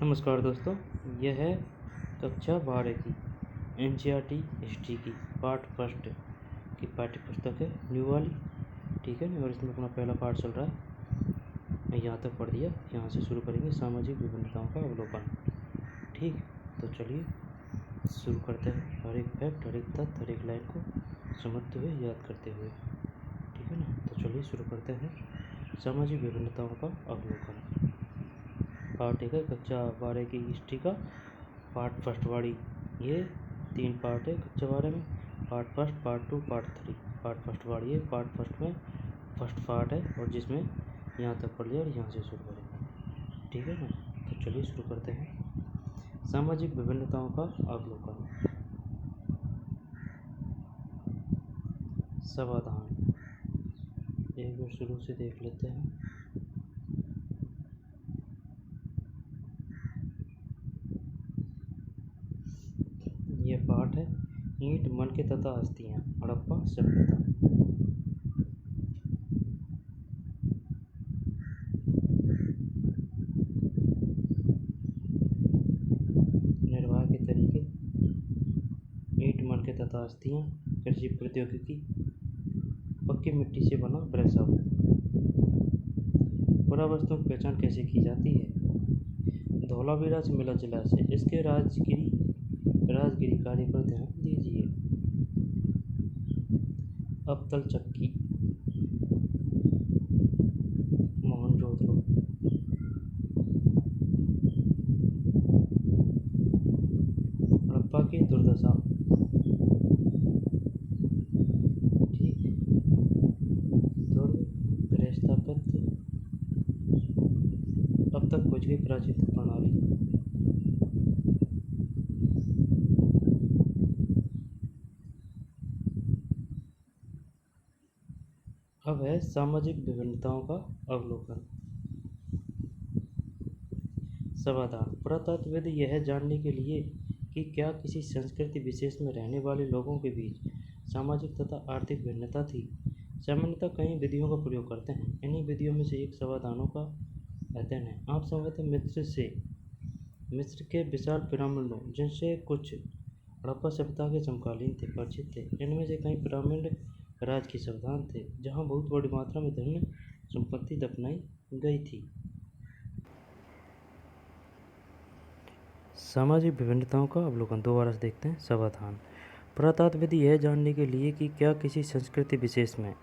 नमस्कार दोस्तों, यह है कक्षा 12 की NCERT हिस्ट्री की पार्ट फर्स्ट की पाठ्य पुस्तक है न्यू वाली। ठीक है ना। और इसमें अपना पहला पार्ट चल रहा है, मैं यहाँ तक पढ़ दिया। यहाँ से शुरू करेंगे सामाजिक विभिन्नताओं का अवलोकन। ठीक, तो चलिए शुरू करते हैं। हर एक फैक्ट, हर एक तथ्य, हर एक लाइन को समझते हुए, याद करते हुए। ठीक है ना। तो चलिए शुरू करते हैं सामाजिक विभिन्नताओं का अवलोकन। पार्ट 1 है कक्षा 12 की हिस्ट्री का पार्ट फर्स्ट वाली। ये 3 पार्ट है कक्षा 12 में। Part first, part 2, part 3। Part first वाली है। पार्ट फर्स्ट में फर्स्ट पार्ट है और जिसमें यहाँ तक पढ़ लिया और यहाँ से शुरू करेंगे। ठीक है ना। तो चलिए शुरू करते हैं सामाजिक विभिन्नताओं का अवलोकन। समाधान एक बार शुरू से देख लेते हैं। ये पाठ है ईंट, मणके तथा अस्थियां, हड़प्पा सभ्यता। निर्वाह के तरीके, ईंट, मणके तथा अस्थियां, कृषि प्रौद्योगिकी, पक्की मिट्टी से बना ब्रैसा। पुरावस्तुओं की पहचान कैसे की जाती है? धौलावीरा से मिला जिला से। इसके राजगिरी कार्य पर ध्यान दीजिए। अबतल चक्की, मोहनजोदड़ो, हड़प्पा की दुर्दशा। ठीक, दुर्ग, गृह स्थापत्य, अब तक खोज गई प्राचीन प्रणाली। अब है सामाजिक विभिन्नताओं का अवलोकन। समाधान, पुरातत्वविद यह जानने के लिए कि क्या किसी संस्कृति विशेष में रहने वाले लोगों के बीच सामाजिक तथा आर्थिक भिन्नता थी, सामान्यतः कई विधियों का प्रयोग करते हैं। इन्हीं विधियों में से एक समाधानों का अध्ययन है। आप संभवतः मिस्र के विशाल पिरामिडों, जिनसे कुछ हड़प्पा सभ्यता के समकालीन थे, परिचित थे। इनमें से कई पिरामिड राज की समाधान थे, जहां बहुत बड़ी मात्रा में धन संपत्ति दफनाई गई थी। सामाजिक विभिन्नताओं का अवलोकन दोबारा से देखते हैं। समाधान, पुरातत्वविद यह जानने के लिए कि क्या किसी संस्कृति विशेष में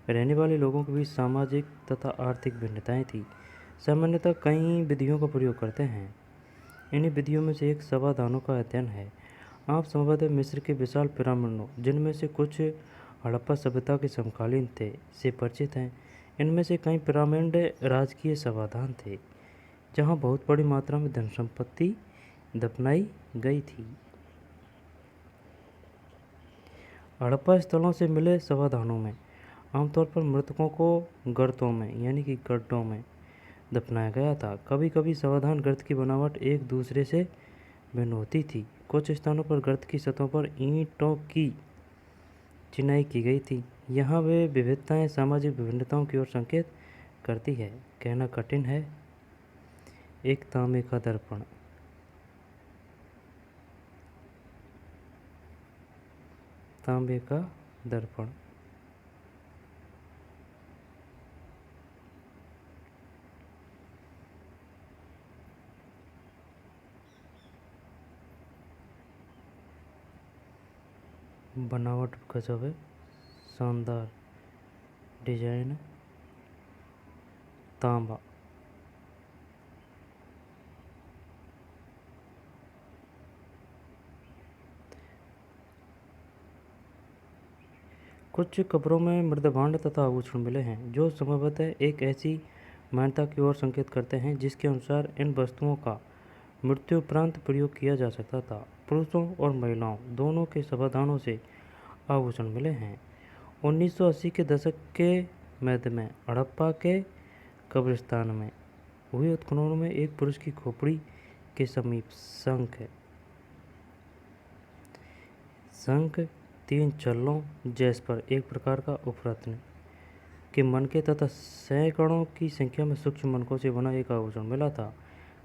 रहने वाले लोगों के बीच सामाजिक तथा आर्थिक भिन्नताएं थी, सामान्यतः कई विधियों का प्रयोग करते हैं। इन्हीं विधियों में से एक समाधानों का अध्ययन है। आप संभवतः मिस्र के विशाल पिरामिडों, जिनमें से कुछ हड़प्पा सभ्यता के समकालीन थे, से परिचित हैं। इनमें से कई पिरामिड राजकीय समाधान थे, जहां बहुत बड़ी मात्रा में धन संपत्ति दफनाई गई थी। हड़प्पा स्थलों से मिले समाधानों में आमतौर पर मृतकों को गर्तों में यानी कि गड्ढों में दफनाया गया था। कभी कभी समाधान गर्त की बनावट एक दूसरे से भिन्न होती थी। कुछ स्थानों पर गर्त की सतहों पर ईंटों की चिनाई की गई थी। यहाँ वे विविधताएं सामाजिक विभिन्नताओं की ओर संकेत करती है। कहना कठिन है। एक तांबे का दर्पण, तांबे का दर्पण। बनावट गजब है, शानदार डिजाइन, तांबा। कुछ कब्रों में मृदभांड तथा आभूषण मिले हैं, जो संभवतः एक ऐसी मान्यता की ओर संकेत करते हैं जिसके अनुसार इन वस्तुओं का मृत्यु उपरांत प्रयोग किया जा सकता था। पुरुषों और महिलाओं दोनों के समाधानों से आभूषण मिले हैं। 1980 के दशक के मध्य में हड़प्पा के कब्रिस्तान में हुए उत्खननों में एक पुरुष की खोपड़ी के समीप शंख, 3 छल्लों, जैस्पर, एक प्रकार का उपरत्न के मनके तथा सैकड़ों की संख्या में सूक्ष्म मनकों से बना एक आभूषण मिला था।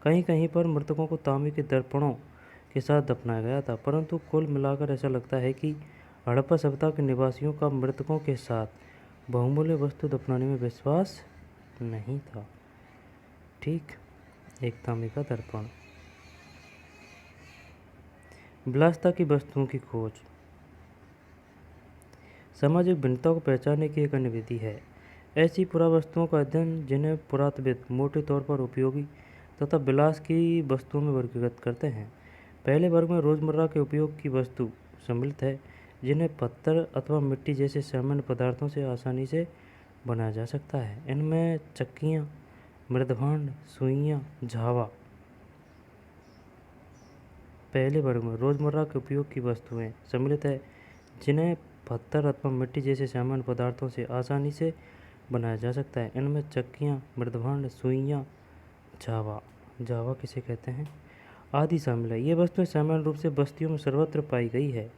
कहीं कहीं पर मृतकों को तांबे के दर्पणों के साथ दफनाया गया था, परंतु कुल मिलाकर ऐसा लगता है कि हड़प्पा सभ्यता के निवासियों का मृतकों के साथ बहुमूल्य वस्तु दफनाने में विश्वास नहीं था। ठीक, एक तांबे का दर्पण। विलासिता की वस्तुओं की खोज सामाजिक भिन्नता को पहचानने की एक अन्य विधि है ऐसी पुरावस्तुओं का अध्ययन, जिन्हें पुरातत्वविद मोटे तौर पर उपयोगी तथा विलास की वस्तुओं में वर्गीकृत करते हैं। पहले वर्ग में रोजमर्रा के उपयोग की वस्तु सम्मिलित है, जिन्हें पत्थर अथवा मिट्टी जैसे सामान्य पदार्थों से आसानी से बनाया जा सकता है। इनमें चक्कियाँ, मृदभांड, सुइयाँ, झावा। पहले वर्ग में रोजमर्रा के उपयोग की वस्तुएं सम्मिलित है, जिन्हें पत्थर अथवा मिट्टी जैसे सामान्य पदार्थों से आसानी से बनाया जा सकता है। इनमें चक्कियाँ, मृदभांड, सुइयाँ, झावा किसे कहते हैं, आदि शामिल है। ये वस्तुएं सामान्य रूप से बस्तियों में सर्वत्र पाई गई है।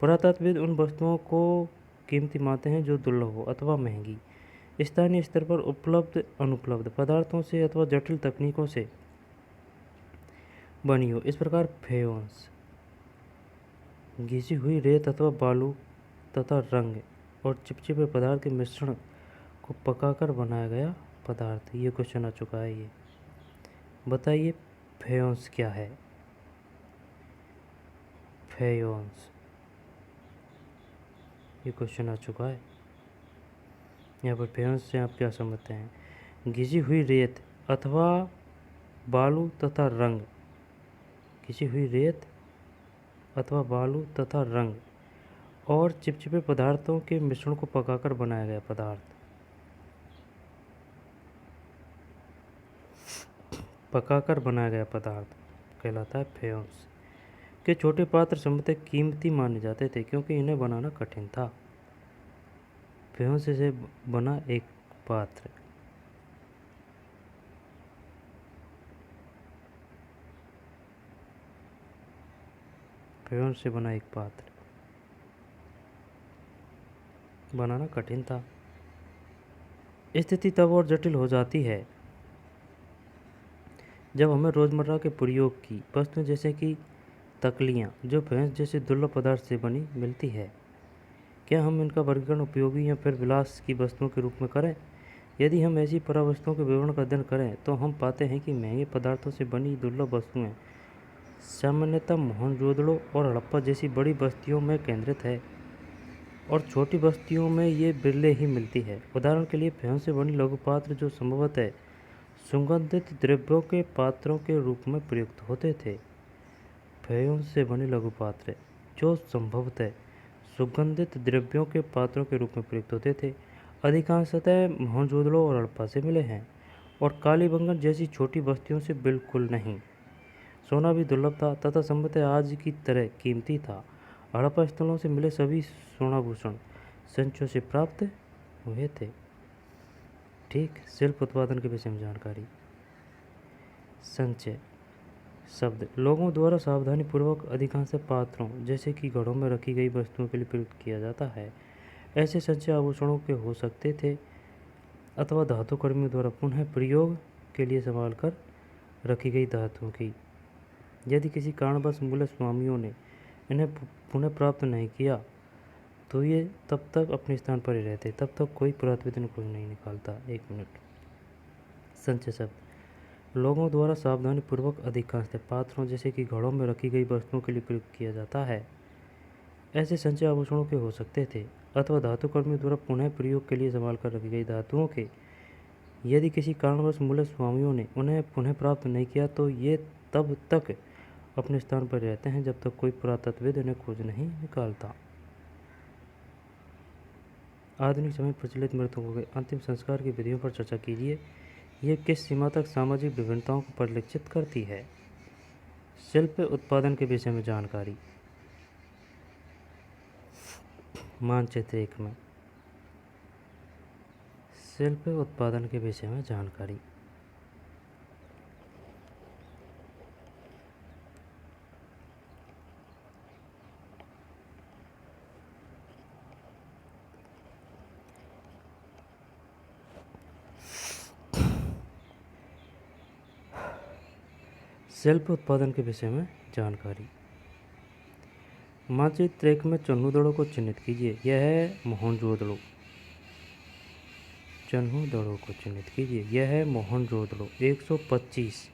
पुरातत्वविद उन वस्तुओं को कीमती मानते हैं जो दुर्लभ हो अथवा महंगी, स्थानीय स्तर पर उपलब्ध अनुपलब्ध पदार्थों से अथवा जटिल तकनीकों से बनी हो। इस प्रकार फेयोंस घिसी हुई रेत अथवा बालू तथा रंग और चिपचिपे पदार्थ के मिश्रण को पकाकर बनाया गया पदार्थ। ये क्वेश्चन आ चुका है। ये बताइए फेयोंस क्या है। फेयोंस ये क्वेश्चन आ चुका है। यहाँ पर फेयोंस से आप क्या समझते हैं। घिसी हुई रेत अथवा बालू तथा रंग, घिसी हुई रेत अथवा बालू तथा रंग और चिपचिपे पदार्थों के मिश्रण को पकाकर बनाया गया पदार्थ। पकाकर बनाया गया पदार्थ कहलाता है फेयोंस। के छोटे पात्र संभवतः कीमती माने जाते थे, क्योंकि इन्हें बनाना कठिन था। फेयोंस से बना एक पात्र। फेयोंस से बना एक पात्र बनाना कठिन था। स्थिति तब और जटिल हो जाती है जब हमें रोजमर्रा के प्रयोग की वस्तुएं जैसे कि तकलियाँ, जो फेयोंस जैसे दुर्लभ पदार्थ से बनी मिलती है। क्या हम इनका वर्गीकरण उपयोगी या फिर विलास की वस्तुओं के रूप में करें। यदि हम ऐसी पुरावस्तुओं के विवरण का अध्ययन करें तो हम पाते हैं कि महंगे पदार्थों से बनी दुर्लभ वस्तुएं सामान्यतः मोहनजोदड़ो और हड़प्पा जैसी बड़ी बस्तियों में केंद्रित है, और छोटी बस्तियों में ये बिरले ही मिलती है। उदाहरण के लिए फेयोंस से बनी लघु पात्र, जो संभवतः सुगंधित द्रव्यों के पात्रों के रूप में प्रयुक्त होते थे। फेयोंस से बने लघु पात्र जो संभवतः सुगंधित द्रव्यों के पात्रों के रूप में प्रयुक्त होते थे, अधिकांशतः मोहनजोदड़ो और हड़प्पा से मिले हैं, और कालीबंगन जैसी छोटी बस्तियों से बिल्कुल नहीं। सोना भी दुर्लभ था तथा संभवतः आज की तरह कीमती था। हड़प्पा स्थलों से मिले सभी सोनाभूषण संचयों से प्राप्त हुए थे। ठीक, शिल्प उत्पादन के विषय में जानकारी। संचय शब्द लोगों द्वारा सावधानी पूर्वक अधिकांश पात्रों जैसे कि घड़ों में रखी गई वस्तुओं के लिए प्रयुक्त किया जाता है। ऐसे संचय आभूषणों के हो सकते थे अथवा धातु कर्मियों द्वारा पुनः प्रयोग के लिए संभाल कर रखी गई धातुओं की। यदि किसी कारणवश मूल्य स्वामियों ने इन्हें पुनः प्राप्त नहीं किया तो ये तब तक अपने स्थान पर ही रहते, तब तक कोई पुरातत्वविद इनको नहीं निकालता। 1 मिनट। संचय शब्द लोगों द्वारा सावधानी पूर्वक अधिकांश पात्रों जैसे कि घड़ों में रखी गई वस्तुओं के लिए प्रयुक्त किया जाता है। ऐसे संचय आभूषणों के हो सकते थे अथवा धातु कर्मियों द्वारा पुनः प्रयोग के लिए संभाल कर रखी गई धातुओं के। यदि किसी कारणवश मूल्य स्वामियों ने उन्हें पुनः प्राप्त नहीं किया तो ये तब तक अपने स्थान पर रहते हैं जब तक कोई पुरातत्वविद इन्हें खोज नहीं निकालता। आधुनिक समय प्रचलित मृतकों के अंतिम संस्कार की विधियों पर चर्चा कीजिए। ये किस सीमा तक सामाजिक विभिन्नताओं को परिलक्षित करती है। शिल्प उत्पादन के विषय में जानकारी। मानचित्र 1 में शिल्प उत्पादन के विषय में जानकारी। शिल्प उत्पादन के विषय में जानकारी। मानचित्र 1 में चन्हूदड़ों को चिन्हित कीजिए। यह है मोहनजोदड़ो। चन्हूदड़ों को चिन्हित कीजिए। यह है मोहनजोदड़ो। 125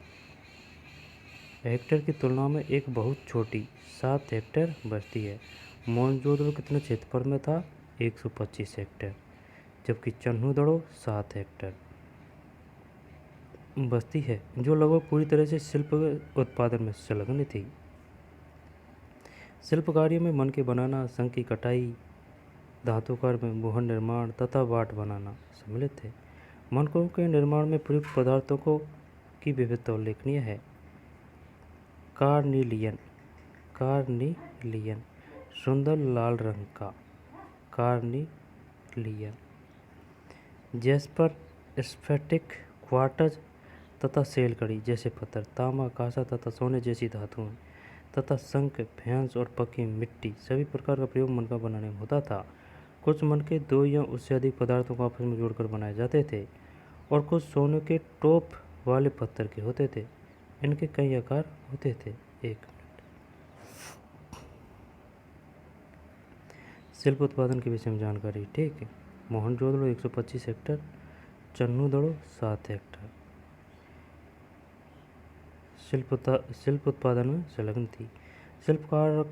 हेक्टेयर की तुलना में एक बहुत छोटी 7 हेक्टेयर बस्ती है। मोहनजोदड़ो कितने क्षेत्रफल में था? 125 हेक्टेयर, जबकि चन्हूदड़ो 7 हेक्टेयर बस्ती है, जो लगभग पूरी तरह से शिल्प उत्पादन में संलग्न थी। शिल्प कार्य में मन के बनाना, शंख की कटाई, धातुकार में मोहन निर्माण तथा बाट बनाना सम्मिलित थे। मनकों के निर्माण में प्रयुक्त पदार्थों को की विविधता उल्लेखनीय है। कार्निलियन, कार्निलियन सुंदर लाल रंग का कार्निलियन, जैस्पर, स्फटिक, क्वार्ट्ज तथा सेलकड़ी जैसे पत्थर, तांबा, कांसा तथा सोने जैसी धातुएं तथा शंख, भैंस और पकी मिट्टी सभी प्रकार का प्रयोग मनका बनाने में होता था। कुछ मनके 2 या उससे अधिक पदार्थों को आपस में जोड़कर बनाए जाते थे और कुछ सोने के टॉप वाले पत्थर के होते थे। इनके कई आकार होते थे। 1 मिनट। शिल्प उत्पादन के विषय में जानकारी। ठीक है। मोहनजोदड़ो 125 हेक्टेयर, चन्हूदड़ो 7 हेक्टेयर शिल्प उत्पादन में संलग्न थी। शिल्प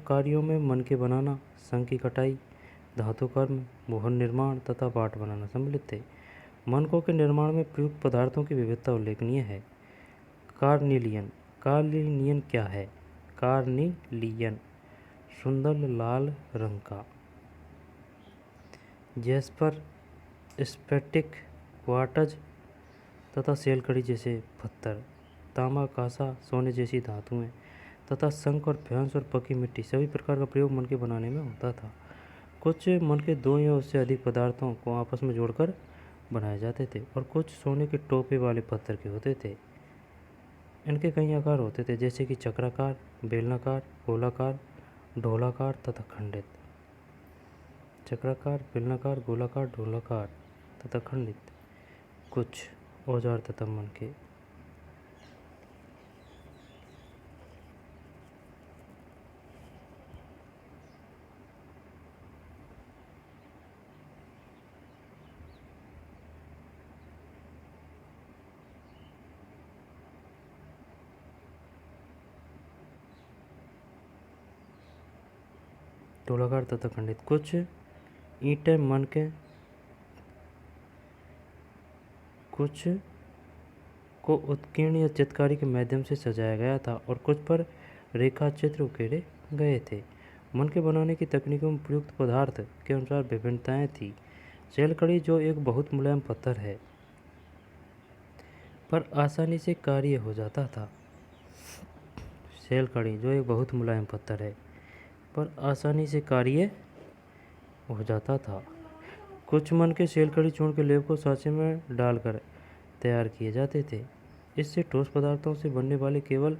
कार्यों में मन के बनाना, शंख की कटाई, धातु कर्म, मोहन निर्माण तथा बाट बनाना सम्मिलित थे। मनकों के निर्माण में प्रयुक्त पदार्थों की विविधता उल्लेखनीय है। कार्निलियन, कार्निलियन क्या है? कार्निलियन सुंदर लाल रंग का, जैस्पर, स्फटिक, क्वार्ट्ज तथा सेलकड़ी जैसे पत्थर, तांबा, कांसा, सोने जैसी धातुएं तथा शंख और भैंस और पकी मिट्टी सभी प्रकार का प्रयोग मन के बनाने में होता था। कुछ मन के 2 या उससे अधिक पदार्थों को आपस में जोड़कर बनाए जाते थे और कुछ सोने के टोपे वाले पत्थर के होते थे। इनके कई आकार होते थे, जैसे कि चक्राकार, बेलनाकार, गोलाकार, ढोलाकार तथा खंडित। चक्राकार, बेलनाकार, गोलाकार, ढोलाकार तथा खंडित। कुछ औजार तथा मनके। ढोलाकार तथा खंडित। कुछ ईंटें मन के, कुछ को उत्कीर्ण या चित्रकारी के माध्यम से सजाया गया था और कुछ पर रेखा चित्र उकेरे गए थे। मन के बनाने की तकनीकों में प्रयुक्त पदार्थ के अनुसार विभिन्नताएं थी। सेलकड़ी, जो एक बहुत मुलायम पत्थर है, पर आसानी से कार्य हो जाता था। सेलकड़ी, जो एक बहुत मुलायम पत्थर है, पर आसानी से कार्य हो जाता था। कुछ मन के सेलकड़ी चूर्ण के लेप को सांचे में डालकर तैयार किए जाते थे। इससे ठोस पदार्थों से बनने वाले केवल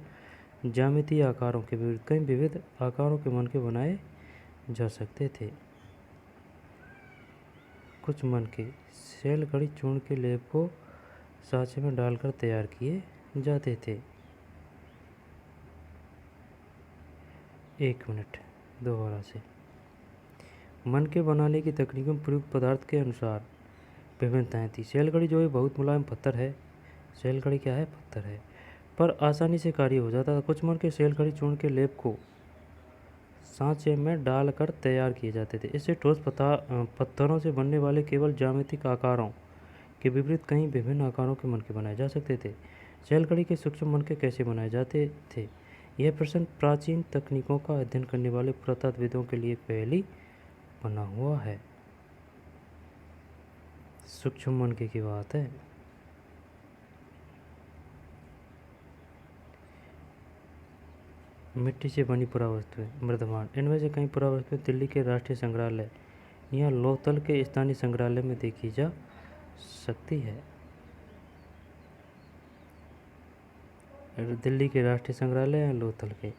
ज्यामितीय आकारों के विरुद्ध कई विविध आकारों के मनके बनाए जा सकते थे। कुछ मनके सेलकड़ी चूर्ण के लेप को सांचे में डालकर तैयार किए जाते थे। 1 मिनट। दोबारा से। मनके बनाने की तकनीकों में प्रयुक्त पदार्थ के अनुसार विभिन्नताएं थी। सेलकड़ी, जो एक बहुत मुलायम पत्थर है, सेलकड़ी क्या है? पत्थर है, पर आसानी से कार्य हो जाता था। कुछ मनके सेलकड़ी चूर्ण के लेप को सांचे में डालकर तैयार किए जाते थे। इससे ठोस पत्थरों से बनने वाले केवल ज्यामितिक आकारों के विपरीत कई विभिन्न आकारों के मनके बनाए जा सकते थे। सेलकड़ी के सूक्ष्म मनके कैसे बनाए जाते थे? यह प्रश्न प्राचीन तकनीकों का अध्ययन करने वाले पुरातत्वविदों के लिए पहली बना हुआ है। सूक्ष्म मनके की बात है। मिट्टी से बनी पुरावस्तुएं, मृदमान। इनमें से कई पुरावस्तुएं दिल्ली के राष्ट्रीय संग्रहालय या लोथल के स्थानीय संग्रहालय में देखी जा सकती है। दिल्ली के राष्ट्रीय संग्रहालय या लोथल के।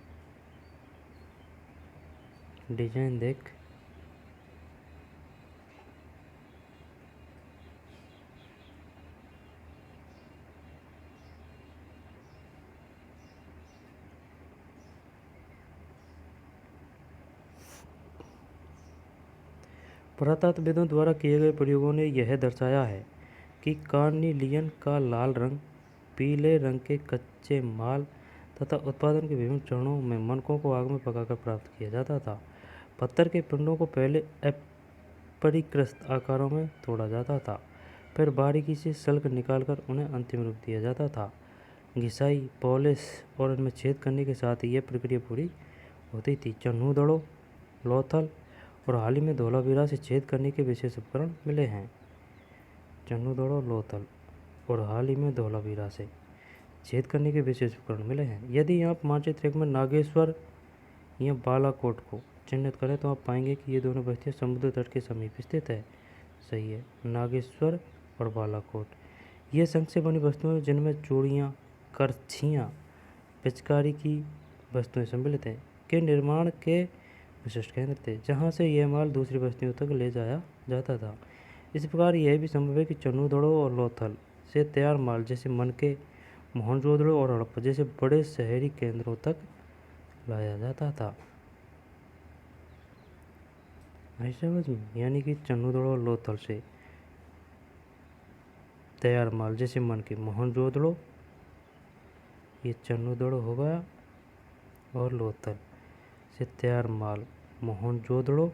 डिजाइन देख। पुरातत्वविदों द्वारा किए गए प्रयोगों ने यह दर्शाया है कि कार्निलियन का लाल रंग पीले रंग के कच्चे माल तथा उत्पादन के विभिन्न चरणों में मनकों को आग में पकाकर प्राप्त किया जाता था। पत्थर के पिंडों को पहले अपरिष्कृत आकारों में तोड़ा जाता था, फिर बारीकी से सल्क निकालकर उन्हें अंतिम रूप दिया जाता था। घिसाई, पॉलिश और इनमें छेद करने के साथ ही यह प्रक्रिया पूरी होती थी। चन्हूदड़ों, लोथल और हाल ही में धोलावीरा से छेद करने के विशेष उपकरण मिले हैं। चन्हूदड़ों, लोथल और हाल ही में धोलावीरा से छेद करने के विशेष उपकरण मिले हैं। यदि आप मानचित्र एक में नागेश्वर या बालाकोट को चिन्हित करें तो आप पाएंगे कि ये दोनों बस्तियां समुद्र तट के समीप स्थित है। सही है, नागेश्वर और बालाकोट। ये शंख से बनी वस्तुएं जिनमें चूड़ियाँ, करछियाँ, पिचकारी की वस्तुएं सम्मिलित हैं, के निर्माण के विशिष्ट केंद्र थे, जहाँ से यह माल दूसरी बस्तियों तक ले जाया जाता था। इस प्रकार यह भी संभव है कि चन्हूदड़ों और लोथल से तैयार माल जैसे मनके, मोहनजोदड़ो और हड़प्पा जैसे बड़े शहरी केंद्रों तक लाया जाता था। समझ में, यानी कि चन्हूदड़ो और लोथल से तैयार माल जैसे मनके, मोहनजोदड़ो, ये चन्हूदड़ो हो गया, और लोथल से तैयार माल मोहनजोदड़ो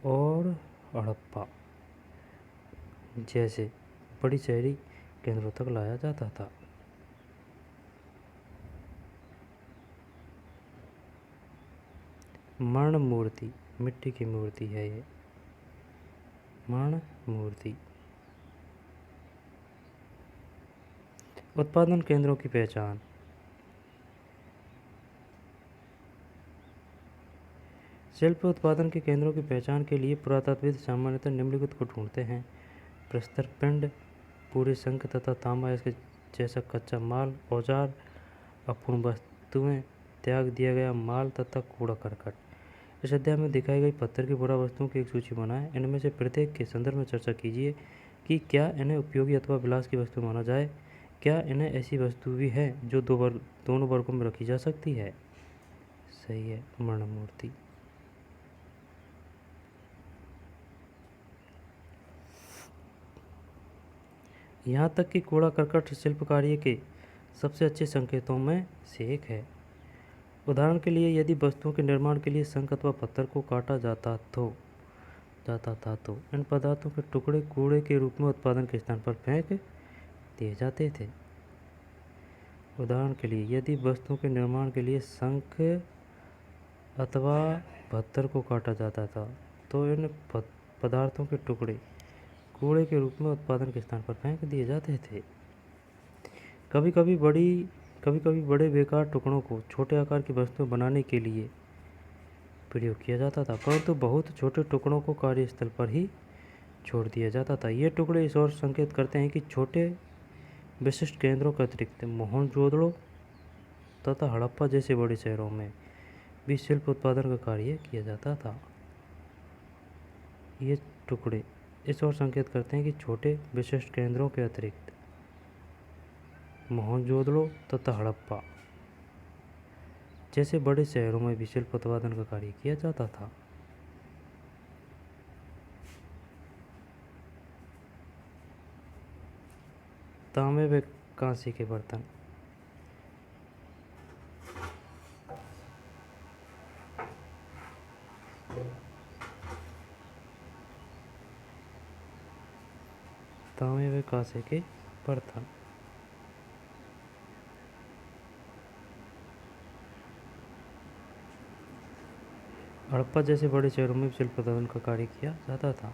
और हड़प्पा जैसे बड़ी शहरी केंद्रों तक लाया जाता था। मर्ण मूर्ति, मिट्टी की मूर्ति है ये मर्ण मूर्ति। उत्पादन केंद्रों की पहचान। शिल्प उत्पादन के केंद्रों की पहचान के लिए पुरातत्वविद सामान्यतः निम्नलिखित को ढूंढते हैं: प्रस्तर पिंड, पूरे शंख तथा तांबा इसके जैसा कच्चा माल, औजार, अपूर्ण वस्तुएं, त्याग दिया गया माल तथा कूड़ा करकट। इस अध्याय में दिखाई गई पत्थर की पुरा वस्तुओं की एक सूची बनाएं। इनमें से प्रत्येक के संदर्भ में चर्चा कीजिए कि क्या इन्हें उपयोगी अथवा विलास की वस्तु माना जाए, क्या इन्हें ऐसी वस्तु भी है जो दोनों वर्गों में रखी जा सकती है। सही है, मर्ण मूर्ति। यहाँ तक कि कूड़ा करकट शिल्प कार्य के सबसे अच्छे संकेतों में से एक है। उदाहरण के लिए, यदि वस्तुओं के निर्माण के लिए शंख अथवा पत्थर को काटा जाता था तो इन पदार्थों के टुकड़े कूड़े के रूप में उत्पादन के स्थान पर फेंक दिए जाते थे। उदाहरण के लिए, यदि वस्तुओं के निर्माण के लिए शंख अथवा पत्थर को काटा जाता था तो इन पदार्थों के टुकड़े कूड़े के रूप में उत्पादन के स्थान पर फेंक दिए जाते थे। कभी कभी बड़े बेकार टुकड़ों को छोटे आकार की वस्तुएं बनाने के लिए प्रयोग किया जाता था, परंतु बहुत छोटे टुकड़ों को कार्यस्थल पर ही छोड़ दिया जाता था। ये टुकड़े इस ओर संकेत करते हैं कि छोटे विशिष्ट केंद्रों के अतिरिक्त मोहनजोदड़ो तथा हड़प्पा जैसे बड़े शहरों में भी शिल्प उत्पादन का कार्य किया जाता था। ये टुकड़े इस ओर संकेत करते हैं कि छोटे विशिष्ट केंद्रों के अतिरिक्त मोहनजोदड़ो तथा हड़प्पा जैसे बड़े शहरों में भी शिल्प उत्पादन का कार्य किया जाता था। तांबे व कांसे के बर्तन। तांबे व कांसे के बर्तन। हड़प्पा जैसे बड़े शहरों में शिल्प उत्पादन का कार्य किया जाता था।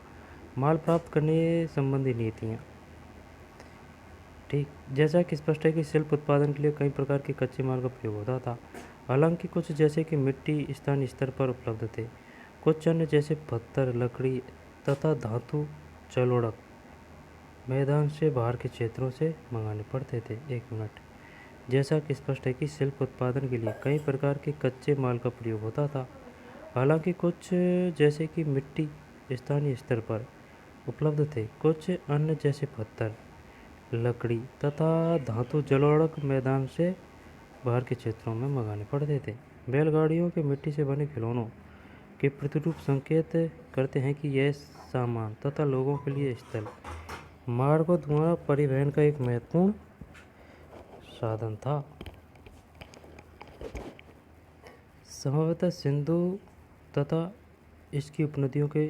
माल प्राप्त करने संबंधी नीतियाँ। ठीक, जैसा कि स्पष्ट है कि शिल्प उत्पादन के लिए कई प्रकार के कच्चे माल का प्रयोग होता था। हालांकि कुछ जैसे कि मिट्टी स्थानीय स्तर पर उपलब्ध थे, कुछ अन्य जैसे पत्थर, लकड़ी तथा धातु जलोढ़ मैदान से बाहर के क्षेत्रों से मंगाने पड़ते थे। 1 मिनट। जैसा कि स्पष्ट है कि शिल्प उत्पादन के लिए कई प्रकार के कच्चे माल का प्रयोग होता था। हालांकि कुछ जैसे कि मिट्टी स्थानीय स्तर पर उपलब्ध थे, कुछ अन्य जैसे पत्थर, लकड़ी तथा धातु जलोढ़ मैदान से बाहर के क्षेत्रों में मंगाने पड़ते थे। बैलगाड़ियों के मिट्टी से बने खिलौनों के प्रतिरूप संकेत करते हैं कि यह सामान तथा लोगों के लिए स्थल मार्गों द्वारा परिवहन का एक महत्वपूर्ण साधन था। संभवतः सिंधु तथा इसकी उपनदियों के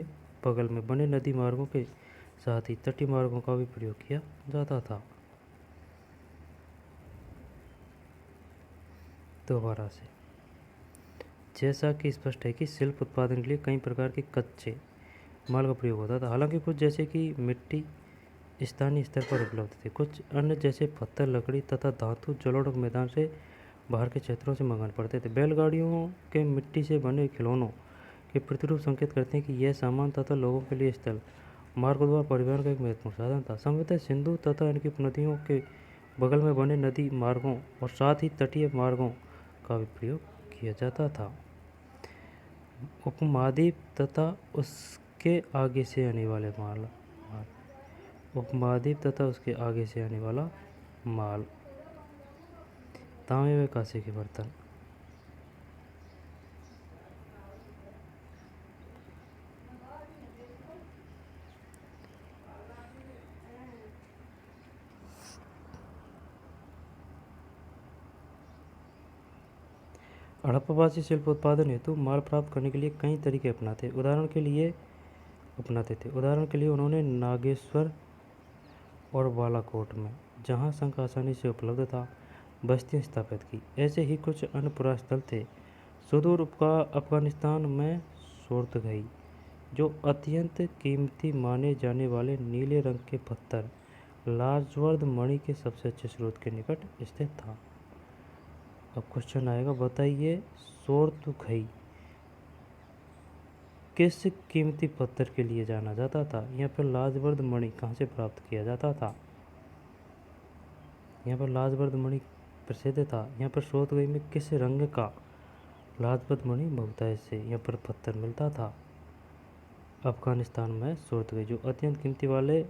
बगल में बने नदी मार्गों के साथ ही तटीय मार्गों का भी प्रयोग किया जाता था। दोबारा से, जैसा कि स्पष्ट है कि शिल्प उत्पादन के लिए कई प्रकार के कच्चे माल का प्रयोग होता था। हालांकि कुछ जैसे कि मिट्टी स्थानीय स्तर पर उपलब्ध थे, कुछ अन्य जैसे पत्थर, लकड़ी तथा धातु जलोढ़ मैदान से बाहर के क्षेत्रों से मंगाने पड़ते थे। बैलगाड़ियों के मिट्टी से बने खिलौनों के प्रतिरूप संकेत करते हैं कि यह सामान तथा लोगों के लिए स्थल मार्गों द्वारा परिवहन का एक महत्वपूर्ण साधन था। संभवतः सिंधु तथा इनकी उपनदियों के बगल में बने नदी मार्गों और साथ ही तटीय मार्गों का भी प्रयोग किया जाता था। उपमहाद्वीप तथा उसके आगे से आने वाले माल उपमहाद्वीप तथा उसके आगे से आने वाला माल, तांबे व कांसे के बर्तन, हड़प्पावासी शिल्प उत्पादन हेतु माल प्राप्त करने के लिए कई तरीके अपनाते थे। उदाहरण के लिए उन्होंने नागेश्वर और बालाकोट में, जहां शंख आसानी से उपलब्ध था, बस्तियां स्थापित की। ऐसे ही कुछ अन्य पुरास्थल थे। सुदूर अफगानिस्तान में सोर्तगई, जो अत्यंत कीमती माने जाने वाले नीले रंग के पत्थर लाजवर्द मणि के सबसे अच्छे स्रोत के निकट स्थित था। अब क्वेश्चन आएगा, बताइए सोर्तगई किस कीमती पत्थर के लिए जाना जाता था? यहाँ पर लाजवर्द मणि कहाँ से प्राप्त किया जाता था? यहाँ पर लाजवर्द मणि प्रसिद्ध था। यहाँ पर सोर्तगई में किस रंग का लाजवर्द मणि बहुतायत से यहाँ पर पत्थर मिलता था? अफगानिस्तान में सोर्तगई, जो अत्यंत कीमती वाले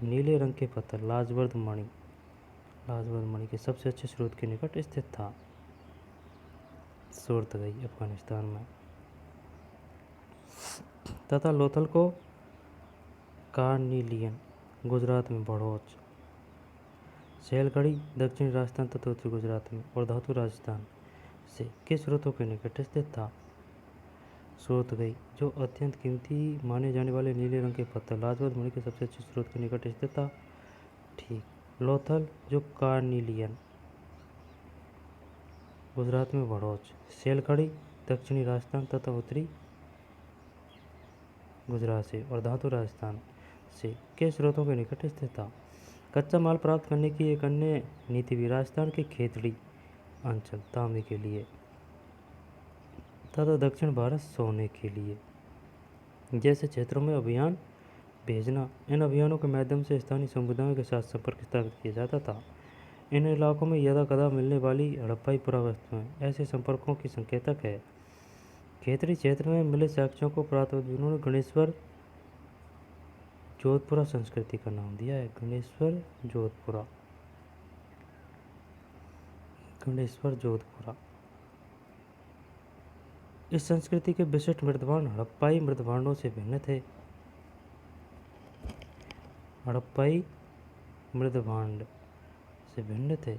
नीले रंग के पत्थर लाजवर्द मणि के सबसे अच्छे स्रोत के निकट स्थित था। सोर्तगई अफगानिस्तान में। तथा लोथल को कार्निलियन गुजरात में भड़ोच, सैलखड़ी दक्षिणी राजस्थान तथा उत्तरी गुजरात में और धातु राजस्थान से किस स्रोतों के निकट स्थित था? सोर्तगई, जो अत्यंत कीमती माने जाने वाले नीले रंग के पत्थर लाजवर्द मणि के सबसे अच्छे स्रोत के निकट स्थित था। ठीक। लोथल, जो कार्निलियन गुजरात में भड़ोच, सैलखड़ी दक्षिणी राजस्थान तथा उत्तरी गुजरात से और धातु राजस्थान से के स्रोतों के निकट स्थित था। कच्चा माल प्राप्त करने की एक अन्य नीति भी राजस्थान के खेतड़ी अंचल तांबे के लिए तथा दक्षिण भारत सोने के लिए जैसे क्षेत्रों में अभियान भेजना। इन अभियानों के माध्यम से स्थानीय समुदायों के साथ संपर्क स्थापित किया जाता था। इन इलाकों में यदा कदा मिलने वाली हड़प्पाई पुरावस्तुएं ऐसे संपर्कों की संकेतक है। खेतड़ी क्षेत्र में मिले साक्ष्यों को पुरातत्वविदों ने गणेश्वर जोधपुरा संस्कृति का नाम दिया है। गणेश्वर जोधपुरा। इस संस्कृति के विशिष्ट मृदभांड हड़प्पाई मृदभांडों से भिन्न थे। हड़प्पाई मृदभांड से भिन्न थे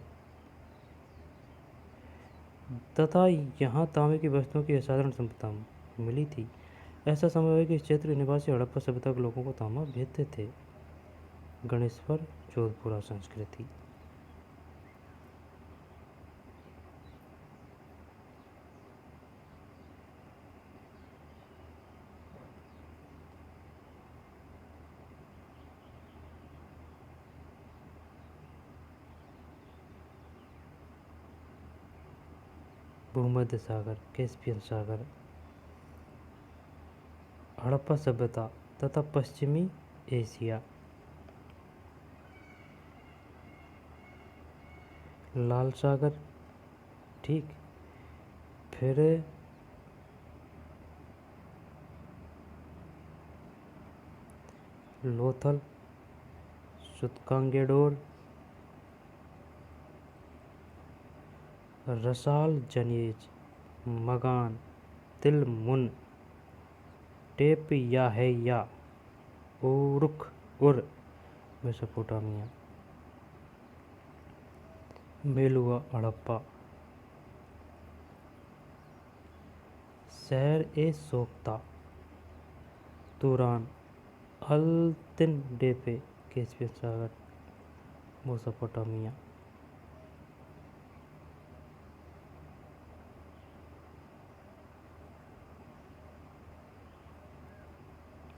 तथा यहाँ तांबे की वस्तुओं की असाधारण संपदा मिली थी। ऐसा संभव है कि इस क्षेत्र के निवासी हड़प्पा सभ्यता के लोगों को तांबा भेजते थे। गणेश्वर जोधपुरा संस्कृति। भूमध्य सागर, कैस्पियन सागर, हड़प्पा सभ्यता तथा पश्चिमी एशिया, लाल सागर, ठीक। फिर लोथल, सुतकांगेडोर, रसाल जनेज, मगान, तिलमुन, टेप या है या उरुक उर मेसोपोटामिया। मेलुआ हड़प्पा। शहर ए सोख्ता तुरान अल्तिन डेपे कैस्पियन सागर मेसोपोटामिया।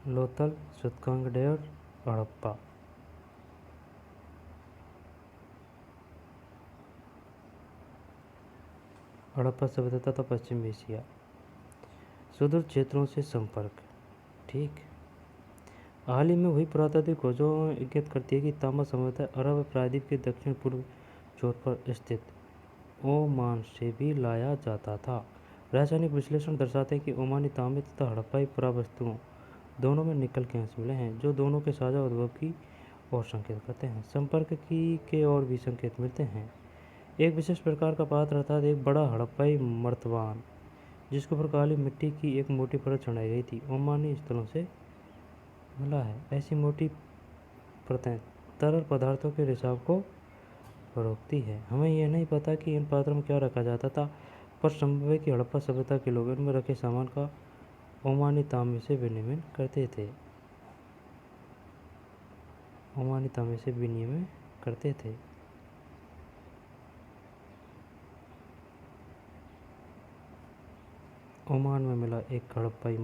लोथल सुतकांगडेर हड़प्पा। हड़प्पा सभ्यता तथा पश्चिम एशिया। सुदूर क्षेत्रों से संपर्क। ठीक। हाल ही में हुई पुरातात्विक खोजों इंगित करती है कि तांबा संभवतः अरब प्रायद्वीप के दक्षिण पूर्व छोर पर स्थित ओमान से भी लाया जाता था। रासायनिक विश्लेषण दर्शाते हैं कि ओमानी तांबे तथा हड़प्पाई पुरावस्तुओं दोनों में निकल के अंश मिले हैं, जो दोनों के साझा उद्भव की ओर संकेत करते हैं। संपर्क की के और भी संकेत मिलते हैं। एक विशेष प्रकार का पात्र अर्थात एक बड़ा हड़प्पाई मर्तबान जिसके ऊपर काली मिट्टी की एक मोटी परत चढ़ाई गई थी, ओमानी स्थलों से मिला है। ऐसी मोटी परतें तरल पदार्थों के रिसाव को रोकती है। हमें यह नहीं पता कि इन पात्रों में क्या रखा जाता था, पर संभव है कि हड़प्पा सभ्यता के लोग इनमें रखे सामान का ओमानी तांबे से विनिमय करते थे। ओमानी तांबे से विनिमय करते थे। ओमान में मिला एक हड़प्पाई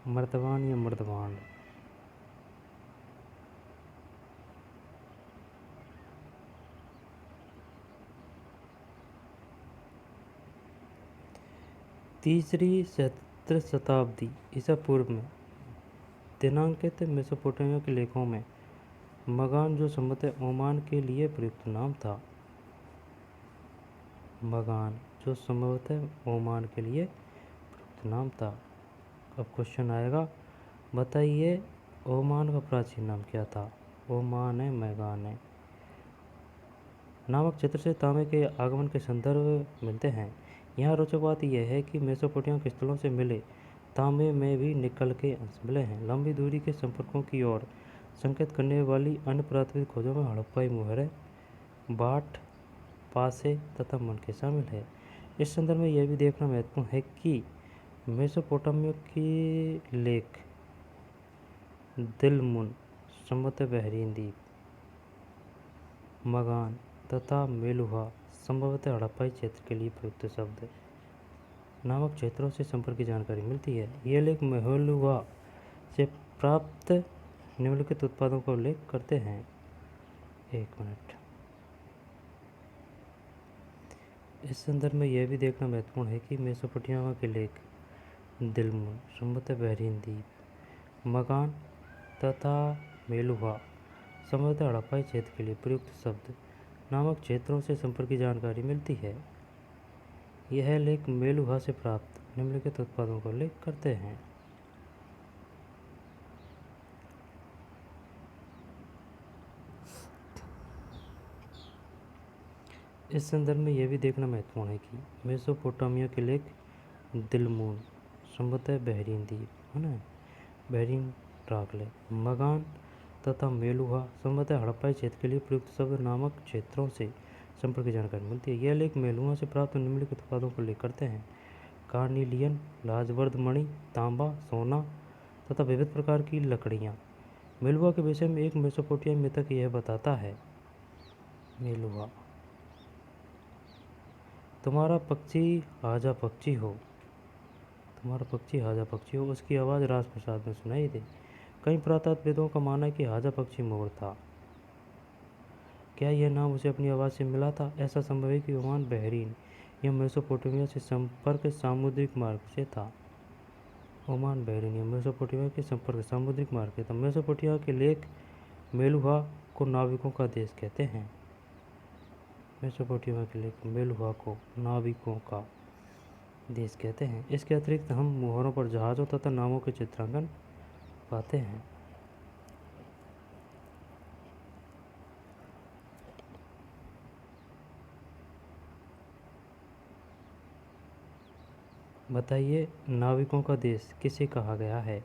मर्तबान या मर्दबान। तीसरी सहस्त्र शताब्दी ईसा पूर्व में दिनांकित मेसोपोटामिया के लेखों में मगान, जो संभवतः ओमान के लिए प्रयुक्त नाम था, मगान जो संभवतः ओमान के लिए प्रयुक्त नाम था। अब क्वेश्चन आएगा, बताइए ओमान का प्राचीन नाम क्या था। ओमान है, मैगान है नामक क्षेत्र से तांबे के आगमन के संदर्भ मिलते हैं। यहाँ रोचक बात यह है कि मेसोपोटामिया के स्थलों से मिले तांबे में भी निकल के अंश मिले हैं। लंबी दूरी के संपर्कों की ओर संकेत करने वाली अन्य पुरातात्विक खोजों में हड़प्पाई मुहरें, बाट, पासे तथा मनके शामिल है। इस संदर्भ में यह भी देखना महत्वपूर्ण है कि मेसोपोटामिया के लेख दिलमुन, संभवतः बहरीन द्वीप, मगान तथा मेलुहा, संभवतः हड़प्पाई क्षेत्र के लिए प्रयुक्त शब्द नामक क्षेत्रों से संपर्क की जानकारी मिलती है। ये लेख मेलुहा से प्राप्त निम्नलिखित उत्पादों का उल्लेख करते हैं। एक मिनट। इस संदर्भ में यह भी देखना महत्वपूर्ण है कि मेसोपोटामिया के लेख दिलमुन, संभवतः बहरीन द्वीप, मगान तथा मेलुहा, संभवतः हड़प्पाई क्षेत्र के लिए प्रयुक्त शब्द नामक क्षेत्रों से संपर्क की जानकारी मिलती है। यह लेख मेलुहा से प्राप्त निम्नलिखित उत्पादों का उल्लेख करते हैं। इस संदर्भ में यह भी देखना महत्वपूर्ण है कि मेसोपोटामिया के लेख दिलमुन, संभवतः बहरीन द्वीप, है ना, बहरीन ट्राकले, मगान तथा मेलुहा, संभवतः हड़प्पाई क्षेत्र के लिए प्रयुक्त शब्द नामक क्षेत्रों से संपर्क की जानकारी मिलती है। यह लेख मेलुहा से प्राप्त निम्नलिखित उत्पादों को उल्लेख करते हैं। कार्निलियन, लाजवर्द मणि, तांबा, सोना तथा विविध प्रकार की लकड़ियाँ। मेलुहा के विषय में एक मेसोपोटामिया मिथक यह बताता है, मेलुहा तुम्हारा पक्षी हाजा पक्षी हो, तुम्हारा पक्षी हाजा पक्षी हो, उसकी आवाज़ राजप्रसाद में सुनाई दे। कई पुरातत्वविदों का मानना है कि हाजा पक्षी मोर था। क्या यह नाम उसे अपनी आवाज़ से मिला था? ऐसा संभव है कि ओमान, बहरीन या मेसोपोटामिया से संपर्क सामुद्रिक मार्ग से था। ओमान, बहरीन या मेसोपोटामिया के संपर्क सामुद्रिक मार्ग से था। मेसोपोटामिया के लेख मेलुहा को नाविकों का देश कहते हैं। मेसोपोटामिया के लेख मेलुहा को नाविकों का देश कहते हैं। इसके अतिरिक्त हम मोहरों पर जहाज़ों तथा नावों के चित्रांकन पाते हैं। बताइए, नाविकों का देश किसे कहा गया है?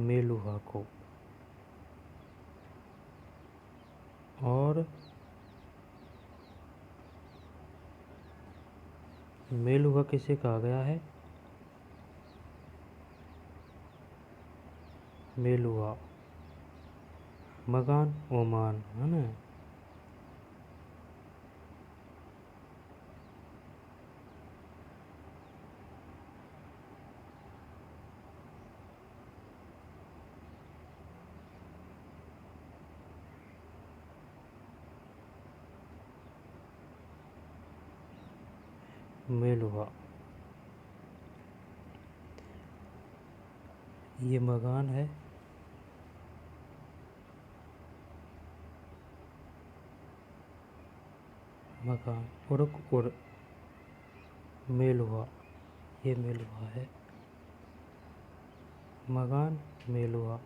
मेलुहा को। और मेलुहा किसे कहा गया है? मेलुहा। मगान ओमान, है ना। मेलुहा। ये मगान है। मकान उर्क उर मेलुहा। ये मेलुहा है। मगान मेलुहा।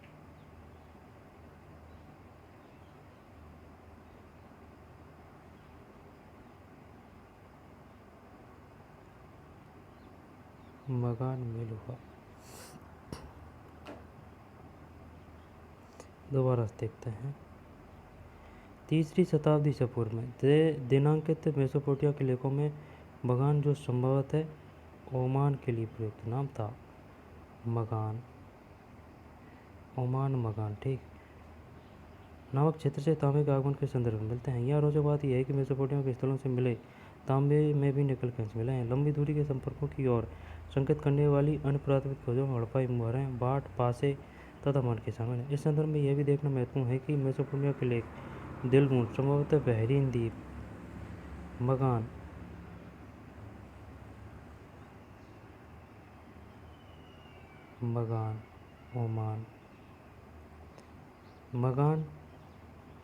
मगान मेलुहा। दोबारा से देखते हैं। तीसरी शताब्दी से पूर्व में दिनांकित मेसोपोटामिया के लेखों में मगान, जो संभवत है ओमान के लिए प्रयुक्त नाम था। मगान, ओमान मगान, ठीक, नामक क्षेत्र से तांबे के आगमन के संदर्भ में मिलते हैं। यहाँ रोचक बात यह है कि मेसोपोटामिया के स्थलों से मिले तांबे में भी निकल के अंश मिले हैं। लंबी दूरी के संपर्कों की ओर संकेत करने वाली अन्य पुरातत्व खोजों में हड़प्पाई मुहरें, बाट, पासे तथा मानके शामिल हैं। इस संदर्भ में यह भी देखना महत्वपूर्ण है कि मेसोपोटामिया के लेख दिलमुन, संभवतः बहरीन द्वीप, मगान, मगान, ओमान, मगान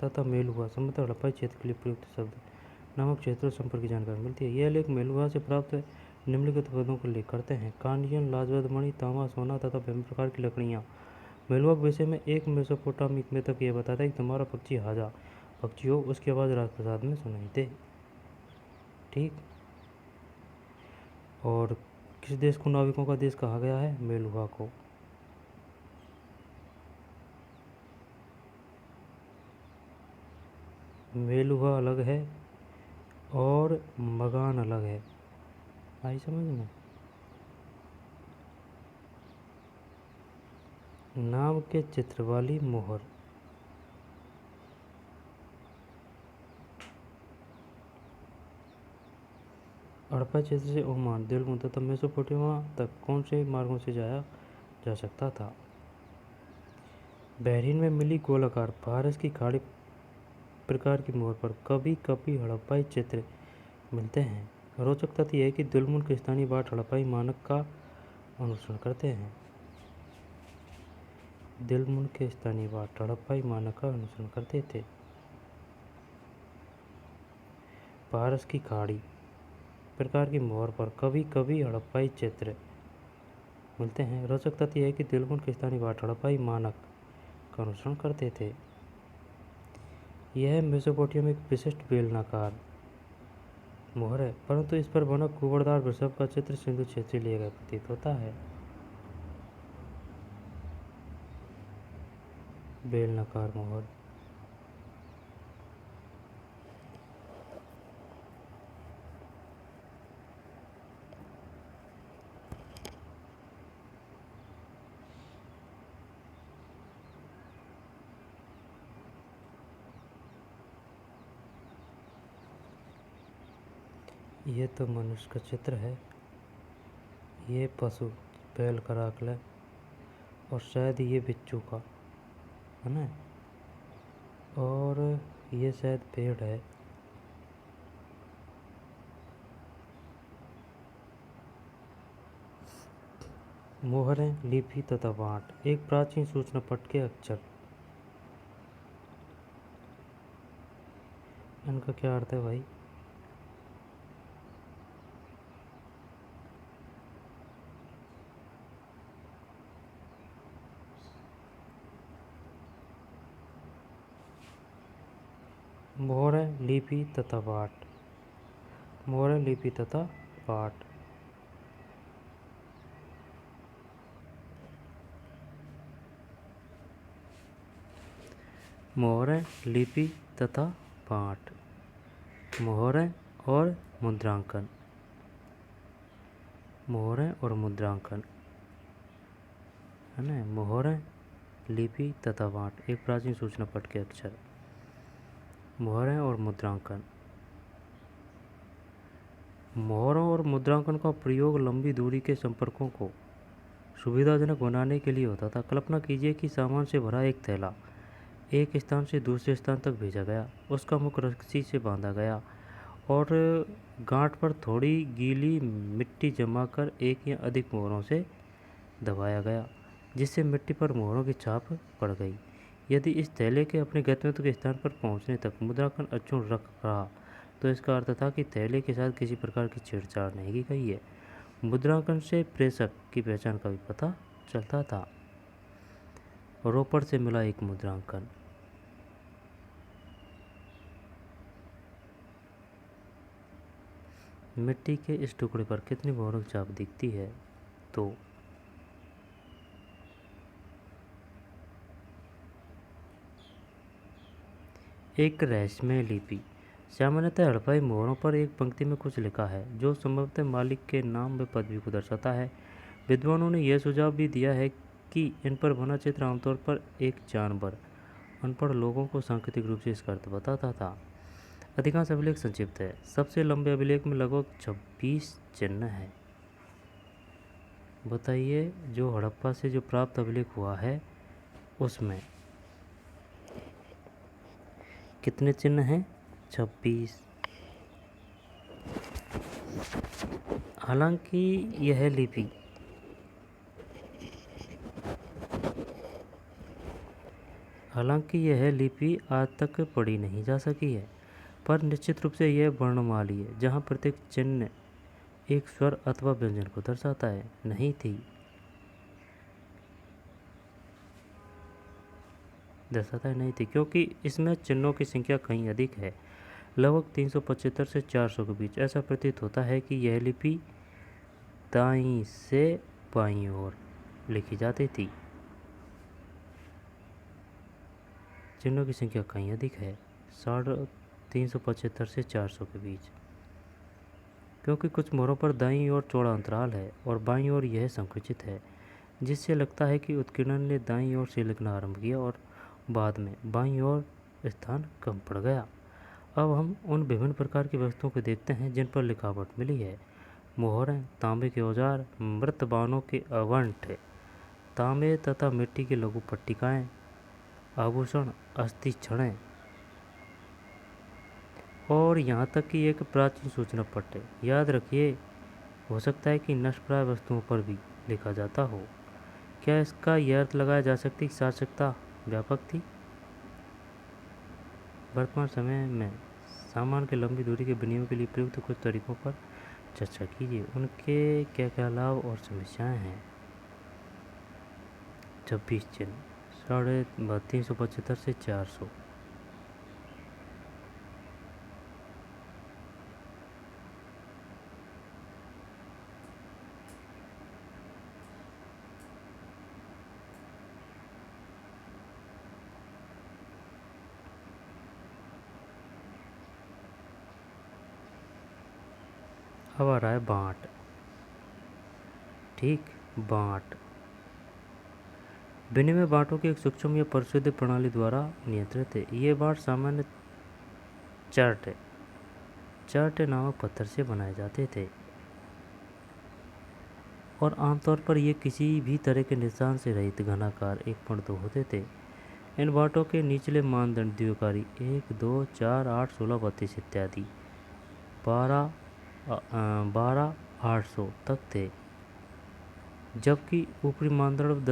तथा मेलुहा संभवतः हड़प्पाई क्षेत्र के लिए प्रयुक्त शब्द नामक क्षेत्रों संपर्क की जानकारी मिलती है। यह लेख मेलुहा से प्राप्त निम्नलिखित पदों का उल्लेख करते हैं: कांडियन, लाजवद मणि, तांबा, सोना तथा विभिन्न प्रकार की लकड़ियाँ। मेलुहा के विषय में एक मेसोपोटामिक में तक यह बताता है कि तुम्हारा पक्षी हाजा पक्षी हो, उसकी आवाज़ राजप्रसाद में सुनाई दे। ठीक। और किस देश को नाविकों का देश कहा गया है? मेलुहा को। मेलुहा अलग है और मगान अलग है। आई समझ में? नाम के चित्र वाली मोहर। हड़प्पा क्षेत्र से ओमान, दिलमुन तथा मेसोपोटामिया तक कौन से मार्गों से जाया जा सकता था? बहरीन में मिली गोलाकार फारस की खाड़ी प्रकार की मोहर पर कभी कभी हड़प्पाई चित्र मिलते हैं। रोचक तथ्य यह है कि दिलमुन के स्थानीय बाट हड़प्पाई मानक का अनुसरण करते हैं। दिलमुन के स्थानीय बाट हड़प्पाई मानक का अनुसरण करते थे। फारस की खाड़ी प्रकार की मोहर पर कभी कभी हड़प्पाई चित्र मिलते हैं। रोचक तथ्य यह है कि दिलमुन के स्थानीय बाट हड़प्पाई मानक का अनुसरण करते थे। यह मेसोपोटामिया में एक विशिष्ट बेलनाकार मोहर है, परंतु इस पर बना कुबड़दार वृषभ का चित्र सिंधु क्षेत्र से लिया गया प्रतीत होता है। बेलनाकार मोहर। ये तो मनुष्य का चित्र है, ये पशु बैल का राखल है, और शायद ये बिच्छू का है ना, और ये शायद पेड़ है। मोहरें, लिपि तथा बाँट एक प्राचीन सूचना पट के अक्षर। इनका क्या अर्थ है भाई? मोहरें, लिपि तथा बाँट। मोहरें, लिपि तथा बाँट। मोहरें, लिपि तथा पाठ। मोहरें और मुद्रांकन। मोहरें और मुद्रांकन है ना। मोहरें, लिपि तथा पाठ एक प्राचीन सूचना पट के अक्षर। मोहरें और मुद्रांकन। मोहरों और मुद्रांकन का प्रयोग लंबी दूरी के संपर्कों को सुविधाजनक बनाने के लिए होता था। कल्पना कीजिए कि सामान से भरा एक थैला एक स्थान से दूसरे स्थान तक भेजा गया। उसका मुख रस्सी से बांधा गया और गांठ पर थोड़ी गीली मिट्टी जमाकर एक या अधिक मोहरों से दबाया गया, जिससे मिट्टी पर मोहरों की छाप पड़ गई। यदि इस थैले के अपने गंतव्य के स्थान पर पहुंचने तक मुद्रांकन अक्षुण्ण रहा तो इसका अर्थ था कि थैले के साथ किसी प्रकार की छेड़छाड़ नहीं की गई है। मुद्रांकन से प्रेषक की पहचान का भी पता चलता था। रोपड़ से मिला एक मुद्रांकन। मिट्टी के इस टुकड़े पर कितनी मोहरों की छाप दिखती है? तो एक रहस्यमय लिपि। सामान्यतः हड़पाई मोहरों पर एक पंक्ति में कुछ लिखा है जो संभवतः मालिक के नाम व पदवी को दर्शाता है। विद्वानों ने यह सुझाव भी दिया है कि इन पर बना चित्र आमतौर पर एक जानवर अनपढ़ लोगों को सांकेतिक रूप से इसका अर्थ बताता था। अधिकांश अभिलेख संक्षिप्त है। सबसे लंबे अभिलेख में लगभग 26 चिन्ह हैं। बताइए, जो हड़प्पा से जो प्राप्त अभिलेख हुआ है उसमें कितने चिन्ह हैं? 26। हालांकि यह लिपि आज तक पढ़ी नहीं जा सकी है, पर निश्चित रूप से यह वर्णमाली है जहाँ प्रत्येक चिन्ह एक स्वर अथवा व्यंजन को दर्शाता है। नहीं थी क्योंकि इसमें चिन्हों की संख्या कहीं अधिक है, लगभग 375 से 400 के बीच। ऐसा प्रतीत होता है कि यह लिपि दाईं से बाईं ओर लिखी जाती थी। चिन्हों की संख्या कहीं अधिक है, 375 से 400 के बीच, क्योंकि कुछ मोहरों पर दाईं ओर चौड़ा अंतराल है और बाईं ओर यह संकुचित है, जिससे लगता है कि उत्कीर्णन ने दाईं ओर से लिखना आरंभ किया और बाद में बाईं ओर स्थान कम पड़ गया। अब हम उन विभिन्न प्रकार की वस्तुओं को देखते हैं जिन पर लिखावट मिली है। मोहरें, तांबे के औजार, मृतबानों के आवंठ, तांबे तथा मिट्टी की लघु पट्टिकाएँ, आभूषण, अस्थि छड़ें और यहाँ तक कि एक प्राचीन सूचना पट्ट। याद रखिए, हो सकता है कि नष्टप्राय वस्तुओं पर भी लिखा जाता हो। क्या इसका यह अर्थ लगाया जा सकता है कि सार्थकता व्यापक थी? वर्तमान समय में सामान के लंबी दूरी के विनिमय के लिए प्रयुक्त कुछ तरीकों पर चर्चा कीजिए। उनके क्या क्या लाभ और समस्याएं हैं? 26 चिन्ह, 375 से 400। अब आ रहा है बाँट। ठीक, बाँट विनिमय बाँटों की एक सूक्ष्म या परिशुद्ध प्रणाली द्वारा नियंत्रित है। ये बाँट सामान्य चार्ट नामक पत्थर से बनाए जाते थे और आमतौर पर ये किसी भी तरह के निशान से रहित घनाकार 1.2 होते थे। इन बाँटों के निचले मानदंड द्विआकारी 1, 2, 4, 8, 16, 32 इत्यादि 12,800 तक थे, जबकि ऊपरी मानदंड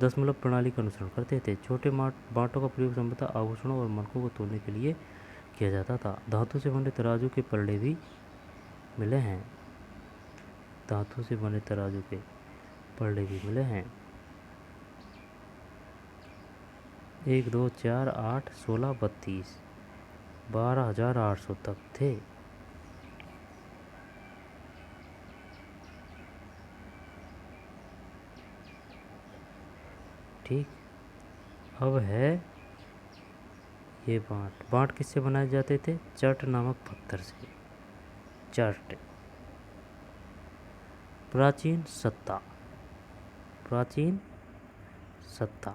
दशमलव प्रणाली का अनुसरण करते थे। छोटे बाँटों का प्रयोग संभवतः आभूषणों और मनकों को तोड़ने के लिए किया जाता था। धातु से बने तराजू के पलड़े भी मिले हैं। 1, 2, 4, 8, 16, 32 12,800 तक थे। ठीक, अब है ये बांट बांट किससे बनाए जाते थे? चट नामक पत्थर से। चट। प्राचीन सत्ता। प्राचीन सत्ता।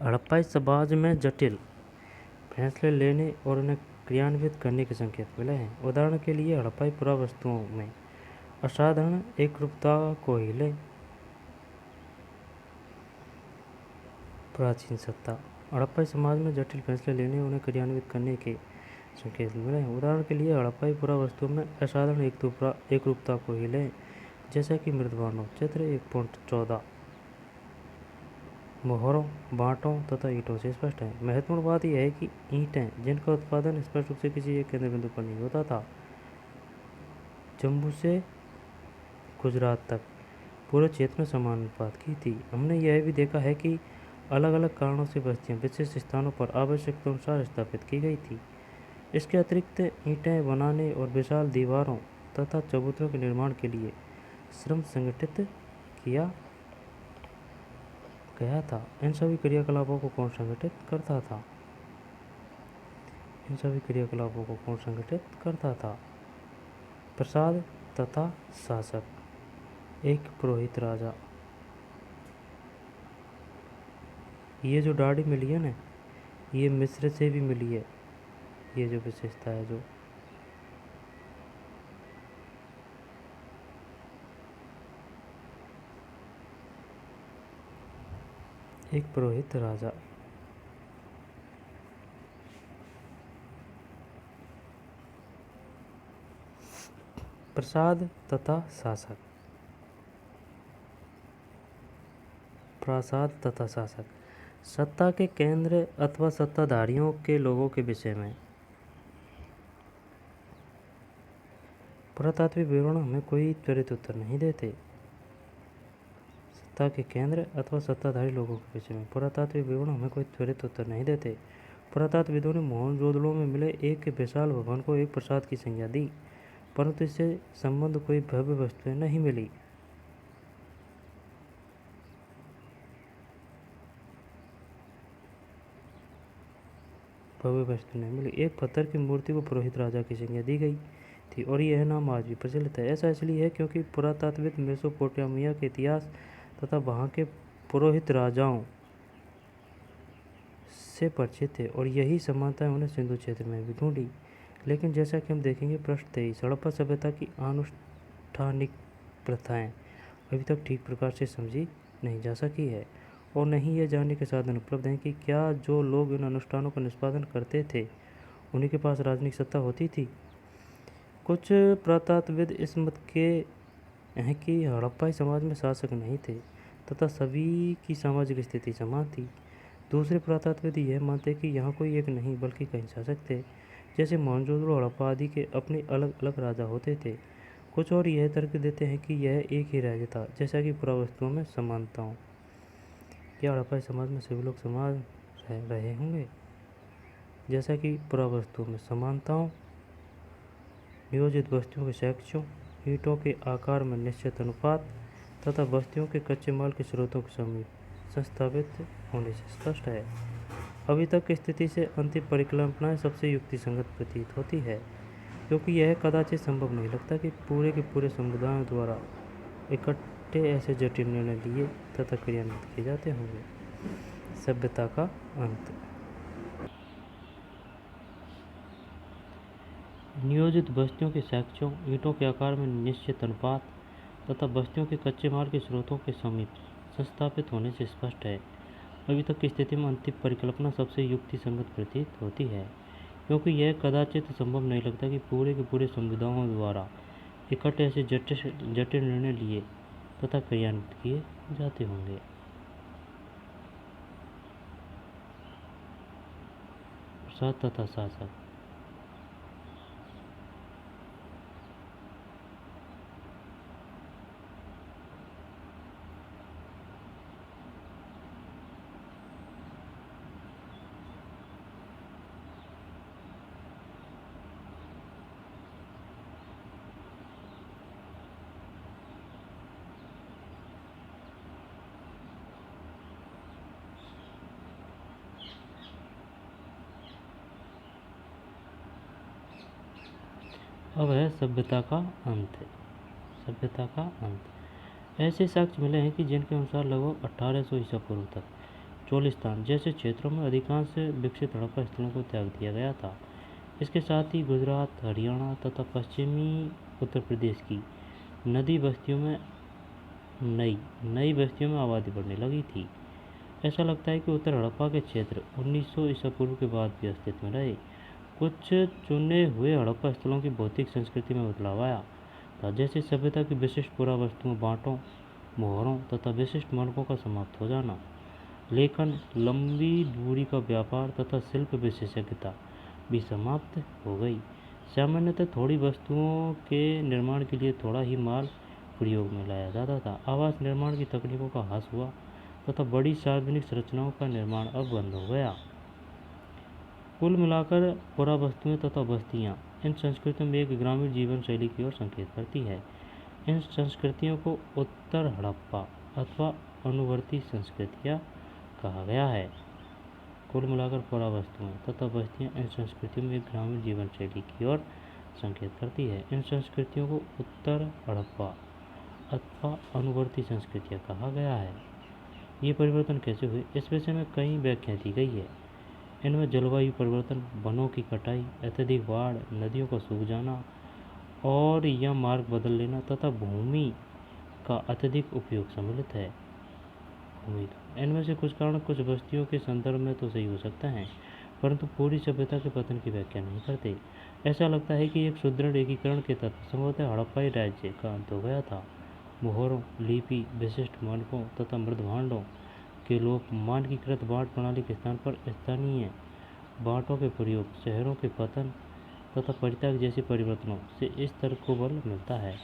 हड़प्पाई समाज में जटिल फैसले लेने और उन्हें क्रियान्वित करने के संकेत मिले हैं। उदाहरण के लिए हड़प्पाई पुरावस्तुओं में असाधारण एकरूपता को हिले। प्राचीन सत्ता। हड़प्पाई समाज में जटिल फैसले लेने और उन्हें क्रियान्वित करने के संकेत मिले हैं। उदाहरण के लिए हड़प्पाई पुरावस्तुओं में असाधारण एकरूपता को हिले, जैसा कि मृदवानों चित्र 1.14 मोहरों, बांटों तथा ईंटों से स्पष्ट है। महत्वपूर्ण बात यह है कि ईंटें, जिनका उत्पादन स्पष्ट रूप से किसी एक केंद्र बिंदु पर नहीं होता था, जम्मू से गुजरात तक पूरे क्षेत्र में समान अनुपात की थी। हमने यह भी देखा है कि अलग अलग कारणों से बस्तियां विशिष्ट स्थानों पर आवश्यकता अनुसार स्थापित की गई थी। इसके अतिरिक्त ईंटें बनाने और विशाल दीवारों तथा चबूतरों के निर्माण के लिए श्रम संगठित किया गया था। इन सभी क्रियाकलापों को कौन संगठित करता था? इन सभी क्रियाकलापों को कौन संगठित करता था? प्रसाद तथा शासक। एक पुरोहित राजा। ये जो दाढ़ी मिली है ना, ये मिस्र से भी मिली है। ये जो विशेषता है, जो एक पुरोहित राजा। प्रसाद तथा शासक। प्रसाद तथा शासक सत्ता के केंद्र अथवा सत्ताधारियों के लोगों के विषय में पुरातात्विक विवरण हमें कोई त्वरित उत्तर नहीं देते। सत्ता के केंद्र अथवा सत्ताधारी लोगों के विषय में पुरातात्विक विवरण हमें कोई त्वरित उत्तर नहीं देते। पुरातात्विदों ने मोहनजोदड़ो में मिले एक विशाल भवन को एक प्रसाद की संज्ञा दी, परंतु इससे संबंध कोई भव्य वस्तुएं नहीं मिली। भव्य वस्तु नहीं मिली। एक पत्थर की मूर्ति को पुरोहित राजा की संज्ञा दी गई थी और यह नाम आज भी प्रचलित है। ऐसा इसलिए है क्योंकि पुरातात्विद मेसोपोटामिया के इतिहास तथा वहाँ के पुरोहित राजाओं से परिचित थे और यही समानताएं उन्हें सिंधु क्षेत्र में भी ढूंढी। लेकिन जैसा कि हम देखेंगे पृष्ठ 23, हड़प्पा सभ्यता की अनुष्ठानिक प्रथाएं अभी तक ठीक प्रकार से समझी नहीं जा सकी है और नहीं यह जानने के साधन उपलब्ध हैं कि क्या जो लोग इन अनुष्ठानों का निष्पादन करते थे उन्हीं के पास राजनीतिक सत्ता होती थी। कुछ पुरातात्विद इस मत के हैं कि हड़प्पाई समाज में शासक नहीं थे तथा सभी की सामाजिक स्थिति समान थी। दूसरे पुरातात्विद यह मानते कि यहाँ कोई एक नहीं बल्कि कई शासक थे, जैसे मोहनजोदड़ो, हड़प्पा आदि के अपने अलग अलग राजा होते थे। कुछ और यह तर्क देते हैं कि यह एक ही राज्य था, जैसा कि पुरावस्तुओं में समानताओं। क्या हड़प्पाई समाज में सभी लोग समान रहे होंगे? जैसा कि पुरावस्तुओं में समानताओं, नियोजित बस्तियों के सेक्शों, ईंटों के आकार में निश्चित अनुपात तथा बस्तियों के कच्चे माल के स्रोतों के समीप संस्थापित होने से स्पष्ट है। अभी तक की स्थिति से अंतिम परिकल्पनाएं सबसे युक्तिसंगत प्रतीत होती है, क्योंकि यह कदाचित संभव नहीं लगता कि पूरे के पूरे समुदायों द्वारा इकट्ठे ऐसे जटिल निर्णय लिए तथा क्रियान्वित किए जाते होंगे। सभ्यता का अंत। नियोजित बस्तियों के सेक्शों, ईंटों के आकार में निश्चित अनुपात तथा बस्तियों के कच्चे माल के स्रोतों के समीप संस्थापित होने से स्पष्ट है। अभी तक की स्थिति में अंतिम परिकल्पना सबसे युक्तिसंगत प्रतीत होती है, क्योंकि यह कदाचित संभव नहीं लगता कि पूरे के पूरे समुदायों द्वारा इकट्ठे ऐसे जटिल निर्णय लिए तथा क्रियान्वित किए जाते होंगे। प्रसाद तथा शासक। अब है सभ्यता का अंत। सभ्यता का अंत। ऐसे साक्ष्य मिले हैं कि जिनके अनुसार लगभग 1800 ईसा पूर्व तक चोलिस्तान जैसे क्षेत्रों में अधिकांश विकसित हड़प्पा स्थलों को त्याग दिया गया था। इसके साथ ही गुजरात, हरियाणा तथा पश्चिमी उत्तर प्रदेश की नई बस्तियों में आबादी बढ़ने लगी थी। ऐसा लगता है कि उत्तर हड़प्पा के क्षेत्र 1900 ईसा पूर्व के बाद भी अस्तित्व में रहे। कुछ चुने हुए हड़प्पा स्थलों की भौतिक संस्कृति में बदलाव आया था, जैसे सभ्यता की विशिष्ट पुरावस्तुओं, बांटों, मोहरों तथा विशिष्ट मानकों का समाप्त हो जाना। लेकिन लंबी दूरी का व्यापार तथा शिल्प विशेषज्ञता भी समाप्त हो गई। सामान्यतः थोड़ी वस्तुओं के निर्माण के लिए थोड़ा ही माल प्रयोग में लाया जाता था। आवास निर्माण की तकनीकों का ह्रास हुआ तथा बड़ी सार्वजनिक संरचनाओं का निर्माण अब बंद हो गया। कुल मिलाकर पुरावस्तुएं तथा बस्तियां इन संस्कृतियों में एक ग्रामीण जीवन शैली की ओर संकेत करती है। इन संस्कृतियों को उत्तर हड़प्पा अथवा अनुवर्ती संस्कृतियां कहा गया है। कुल मिलाकर पुरावस्तुएं तथा बस्तियां इन संस्कृतियों में एक ग्रामीण जीवन शैली की ओर संकेत करती है। इन संस्कृतियों को उत्तर हड़प्पा अथवा अनुवर्ती संस्कृतियां कहा गया है। ये परिवर्तन कैसे हुए, इस विषय में कई व्याख्याएं दी गई है। इनमें जलवायु परिवर्तन, वनों की कटाई, अत्यधिक बाढ़, नदियों का सूख जाना और या मार्ग बदल लेना तथा भूमि का अत्यधिक उपयोग सम्मिलित है। इनमें से कुछ कारण कुछ बस्तियों के संदर्भ में तो सही हो सकता है, परंतु पूरी सभ्यता के पतन की व्याख्या नहीं करते। ऐसा लगता है कि एक सुदृढ़ एकीकरण के तत्व संभवतः हड़प्पाई राज्य का अंत हो गया था। मोहरों, लिपि, विशिष्ट मानकों तथा मृदभांडों के लोप, मानकीकृत बांट प्रणाली के स्थान पर स्थानीय बांटों के प्रयोग, शहरों के पतन तथा परित्याग जैसे परिवर्तनों से इस तर्क को बल मिलता है।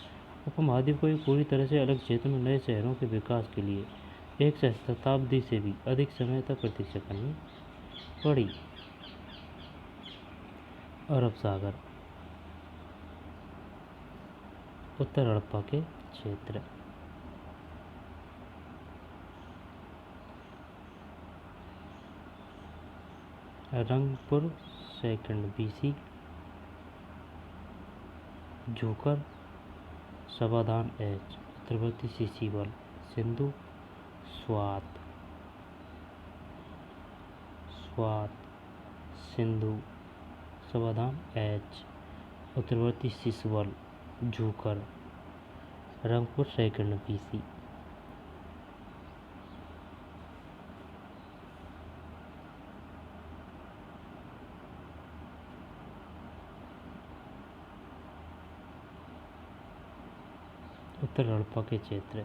उपमहाद्वीप को एक पूरी तरह से अलग क्षेत्र में नए शहरों के विकास के लिए एक शताब्दी से भी अधिक समय तक प्रतीक्षा करनी पड़ी। अरब सागर, उत्तर हड़प्पा के क्षेत्र। रंगपुर सेकंड BC, जोकर, समाधान H, उत्तरवर्ती सीसीवल, सिंधु, स्वात, सिंधु, समाधान H, उत्तरवर्ती सिसवल, झूकर, रंगपुर सेकंड BC। उत्तर हड़प्पा के क्षेत्र।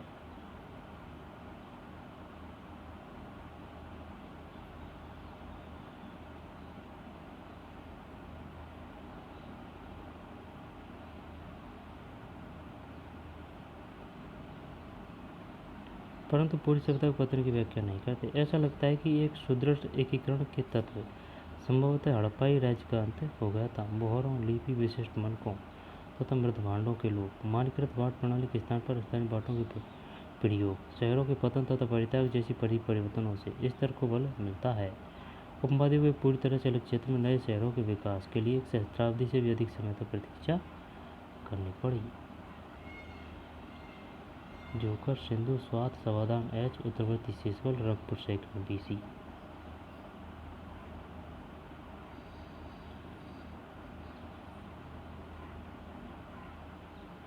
परंतु पूरी सभ्यता के पतन की व्याख्या नहीं करते। ऐसा लगता है कि एक सुदृढ़ एकीकरण के तत्व संभवतः हड़प्पाई राज्य का अंत हो गया था। मोहरों, लिपि, विशिष्ट मानकों तथा मृदभांडों के लोप, मानकीकृत बांट प्रणाली के स्थान पर स्थानीय बांटों के प्रयोग, शहरों के पतन तथा परित्याग जैसी परिवर्तनों से इस तर्क को बल मिलता है। उपमहाद्वीप को पूरी तरह से अलग क्षेत्र में नए शहरों के विकास के लिए एक सहस्त्राब्दी से भी अधिक समय तक प्रतीक्षा करनी पड़ी। जोकर, सिंधु, स्वात, समाधान H, उत्तरवर्ती सिसवल, रंगपुर सेकंड BC।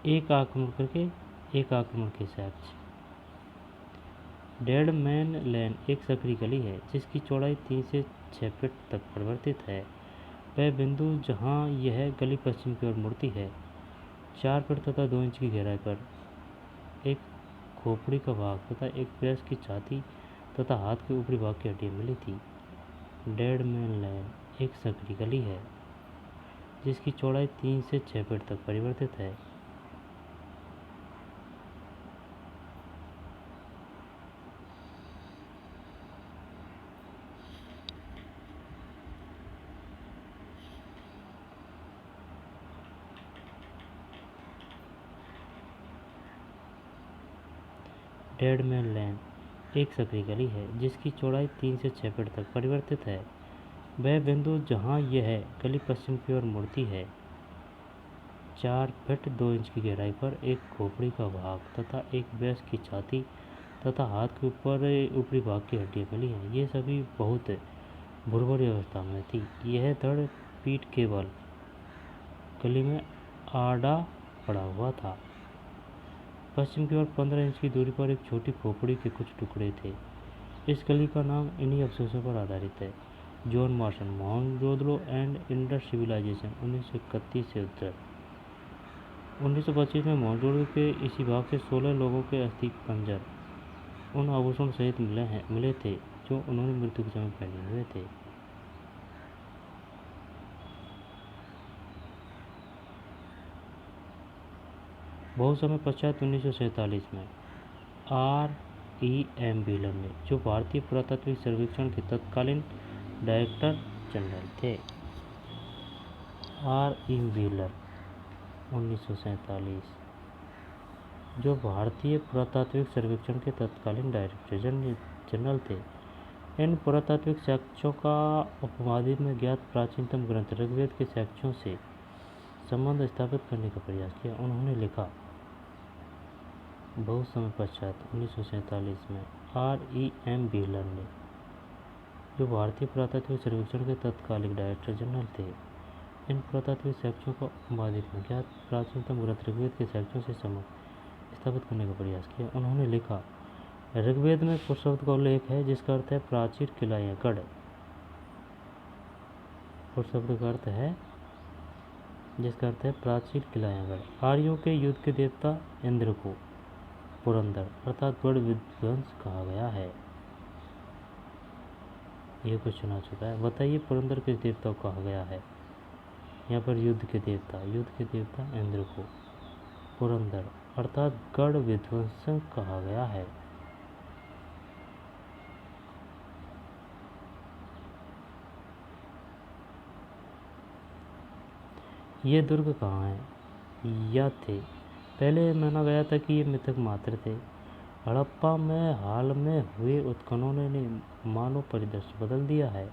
एक आक्रमण के साक्ष्य। डेड मैन लेन एक सकरी गली है जिसकी चौड़ाई 3 से 6 फीट तक परिवर्तित है। वह बिंदु जहां यह गली पश्चिम की ओर मुड़ती है, 4 फीट तथा 2 इंच की गहराई पर एक खोपड़ी का भाग तथा एक प्रेस की छाती तथा हाथ के ऊपरी भाग की हड्डियां मिली थी। डेड मैन लेन एक सकरी गली है जिसकी चौड़ाई 3 से 6 फीट तक परिवर्तित है। डेड मैन लेन एक सकरी गली है जिसकी चौड़ाई 3 से 6 फीट तक परिवर्तित है। वह बिंदु जहां यह गली पश्चिम की ओर मुड़ती है, 4 फीट 2 इंच की गहराई पर एक खोपड़ी का भाग तथा एक भैंस की छाती तथा हाथ के ऊपर ऊपरी भाग की हड्डियाँ मिली हैं। ये सभी बहुत भुरभुरी अवस्था में थी। यह धड़ पीठ के बल कली में आड़ा पड़ा हुआ था। पश्चिम की ओर 15 इंच की दूरी पर एक छोटी खोपड़ी के कुछ टुकड़े थे। इस कली का नाम इन्हीं अवशेषों पर आधारित है। John Marshall, Mohenjodaro and Indus civilisation, 1931 से उत्तर। 1925 में मोहनजोदड़ो के इसी भाग से 16 लोगों के अस्थि पंजर उन आभूषण सहित मिले थे जो उन्होंने मृत्यु के समय पहने हुए थे। बहुत समय पश्चात 1947 में R.E.M. व्हीलर ने, जो भारतीय पुरातात्विक सर्वेक्षण के तत्कालीन डायरेक्टर जनरल थे, R.E. व्हीलर 1947, जो भारतीय पुरातात्विक सर्वेक्षण के तत्कालीन डायरेक्टर जनरल थे, इन पुरातात्विक साक्ष्यों का उपमहाद्वीप में ज्ञात प्राचीनतम ग्रंथ ऋग्वेद के साक्ष्यों से संबंध स्थापित करने का प्रयास किया। उन्होंने लिखा, बहुत समय पश्चात 1947 में R.E.M. व्हीलर ने, जो भारतीय पुरातात्विक सर्वेक्षण के तत्कालीन डायरेक्टर जनरल थे, इन पुरातात्विक साक्ष्यों का उपमहाद्वीप में ज्ञात प्राचीनतम ग्रंथ ऋग्वेद के साक्ष्यों से संबंध स्थापित करने का प्रयास किया। उन्होंने लिखा, ऋग्वेद में पुर शब्द का उल्लेख है जिसका अर्थ है प्राचीर, किला या गढ़। पुर शब्द का अर्थ है जिसका अर्थ है प्राचीर, किला या गढ़। आर्यों के युद्ध के देवता इंद्र को पुरंदर अर्थात गढ़ विध्वंस कहा गया है। यह क्वेश्चन आ चुका है। बताइए पुरंदर किस देवता को कहा गया है। यहाँ पर युद्ध के देवता इंद्र को पुरंदर अर्थात गढ़ विध्वंस कहा गया है। ये दुर्ग कहाँ हैं या थे। पहले माना गया था कि ये मिथक मात्र थे। हड़प्पा में हाल में हुए उत्खननों ने मानव परिदृश्य बदल दिया है।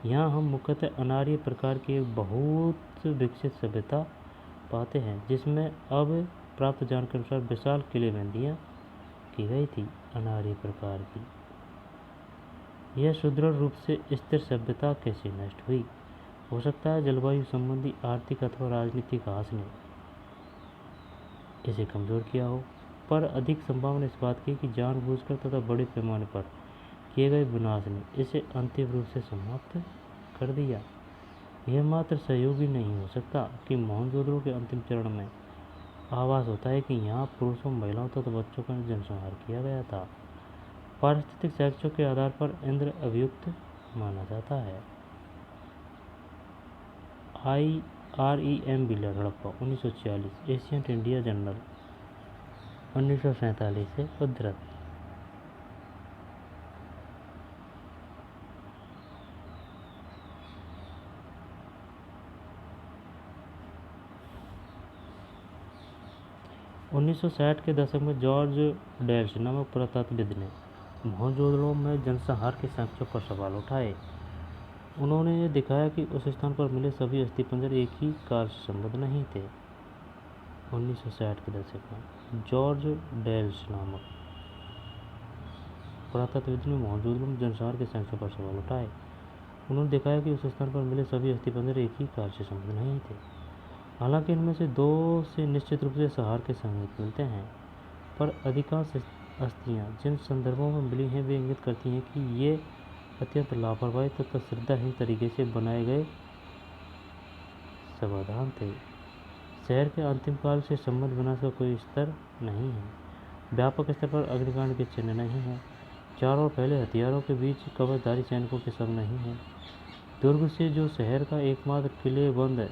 यहाँ हम मुख्यतः अनार्य प्रकार की एक बहुत विकसित सभ्यता पाते हैं, जिसमें अब प्राप्त जानकारी के अनुसार विशाल किलेबंदियाँ की गई थी। अनार्य प्रकार की यह सुदृढ़ रूप से स्थिर सभ्यता कैसे नष्ट हुई। हो सकता है जलवायु संबंधी आर्थिक अथवा राजनीतिक आस ने इसे कमज़ोर किया हो, पर अधिक संभावना इस बात की कि जानबूझकर तथा बड़े पैमाने पर किए गए विनाश ने इसे अंतिम रूप से समाप्त कर दिया। यह मात्र सहयोगी नहीं हो सकता कि मोहनजोदड़ो के अंतिम चरण में आभास होता है कि यहाँ पुरुषों, महिलाओं तथा बच्चों का जनसंहार किया गया था। पारिस्थितिक साक्ष्यों के आधार पर इंद्र अभियुक्त माना जाता है। R.E.M. Wheeler, Harappa 1946, ancient India journal 1947 से उद्धृत। उन्नीस सौ 60 के दशक में जॉर्ज डेल्स नामक पुरातत्वविद ने मोहनजोदड़ो में जनसंहार के साक्ष्यों पर सवाल उठाए। उन्होंने ये दिखाया कि उस स्थान पर मिले सभी अस्थिपंजर एक ही काल से संबद्ध नहीं थे। 1960 के दशक में जॉर्ज डेल्स नामक पुरातत्वविद ने मोहनजोदड़ो में जनसंहार के साक्ष्यों पर सवाल उठाए। उन्होंने दिखाया कि उस स्थान पर मिले सभी अस्थिपंजर एक ही काल से संबद्ध नहीं थे। हालांकि इनमें से 2 से निश्चित रूप से संहार के संकेत मिलते हैं, पर अधिकांश अस्थियां जिन संदर्भों में मिली हैं वे इंगित करती हैं कि ये अत्यंत लापरवाही तथा श्रद्धाहीन तरीके से बनाए गए समाधान थे। शहर के अंतिम काल से संबंध विनाश का कोई स्तर नहीं है। व्यापक स्तर पर अग्निकांड के चिन्ह नहीं है। चारों ओर फैले हथियारों के बीच कवचधारी सैनिकों के शव नहीं है। दुर्ग से जो शहर का एकमात्र किलेबंद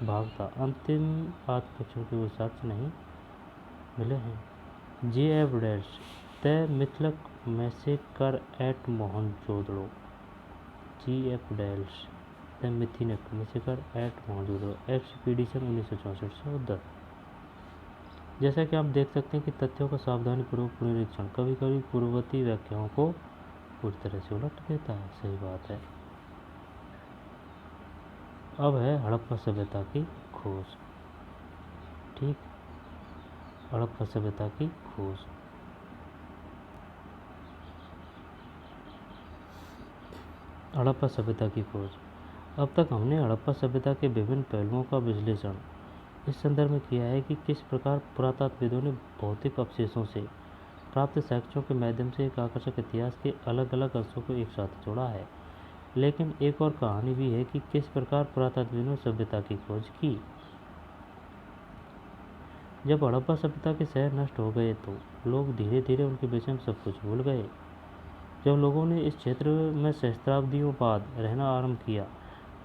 भाग था, अंतिम आत्मरक्षण के वो साक्ष्य नहीं मिले हैं। J.F. Dales, the mythical massacre at Mohenjodaro. G.F. Dales, the mythical massacre at Mohenjodaro, expedition 1964 से उद्धृत। जैसा कि आप देख सकते हैं कि तथ्यों का सावधानीपूर्वक पुनरीक्षण कभी कभी पूर्ववर्ती व्याख्याओं को पूरी तरह से उलट देता है। सही बात है। अब है हड़प्पा सभ्यता की खोज। ठीक। हड़प्पा सभ्यता की खोज। हड़प्पा सभ्यता की खोज। अब तक हमने हड़प्पा सभ्यता के विभिन्न पहलुओं का विश्लेषण इस संदर्भ में किया है कि किस प्रकार पुरातत्वविदों ने भौतिक अवशेषों से प्राप्त साक्ष्यों के माध्यम से एक आकर्षक इतिहास के अलग अलग अंशों को एक साथ जोड़ा है। लेकिन एक और कहानी भी है कि किस प्रकार पुरातत्वविदों ने सभ्यता की खोज की। जब हड़प्पा सभ्यता के शहर नष्ट हो गए तो लोग धीरे धीरे उनके विषय में सब कुछ भूल गए। जब लोगों ने इस क्षेत्र में सहस्त्राब्दियों बाद रहना आरंभ किया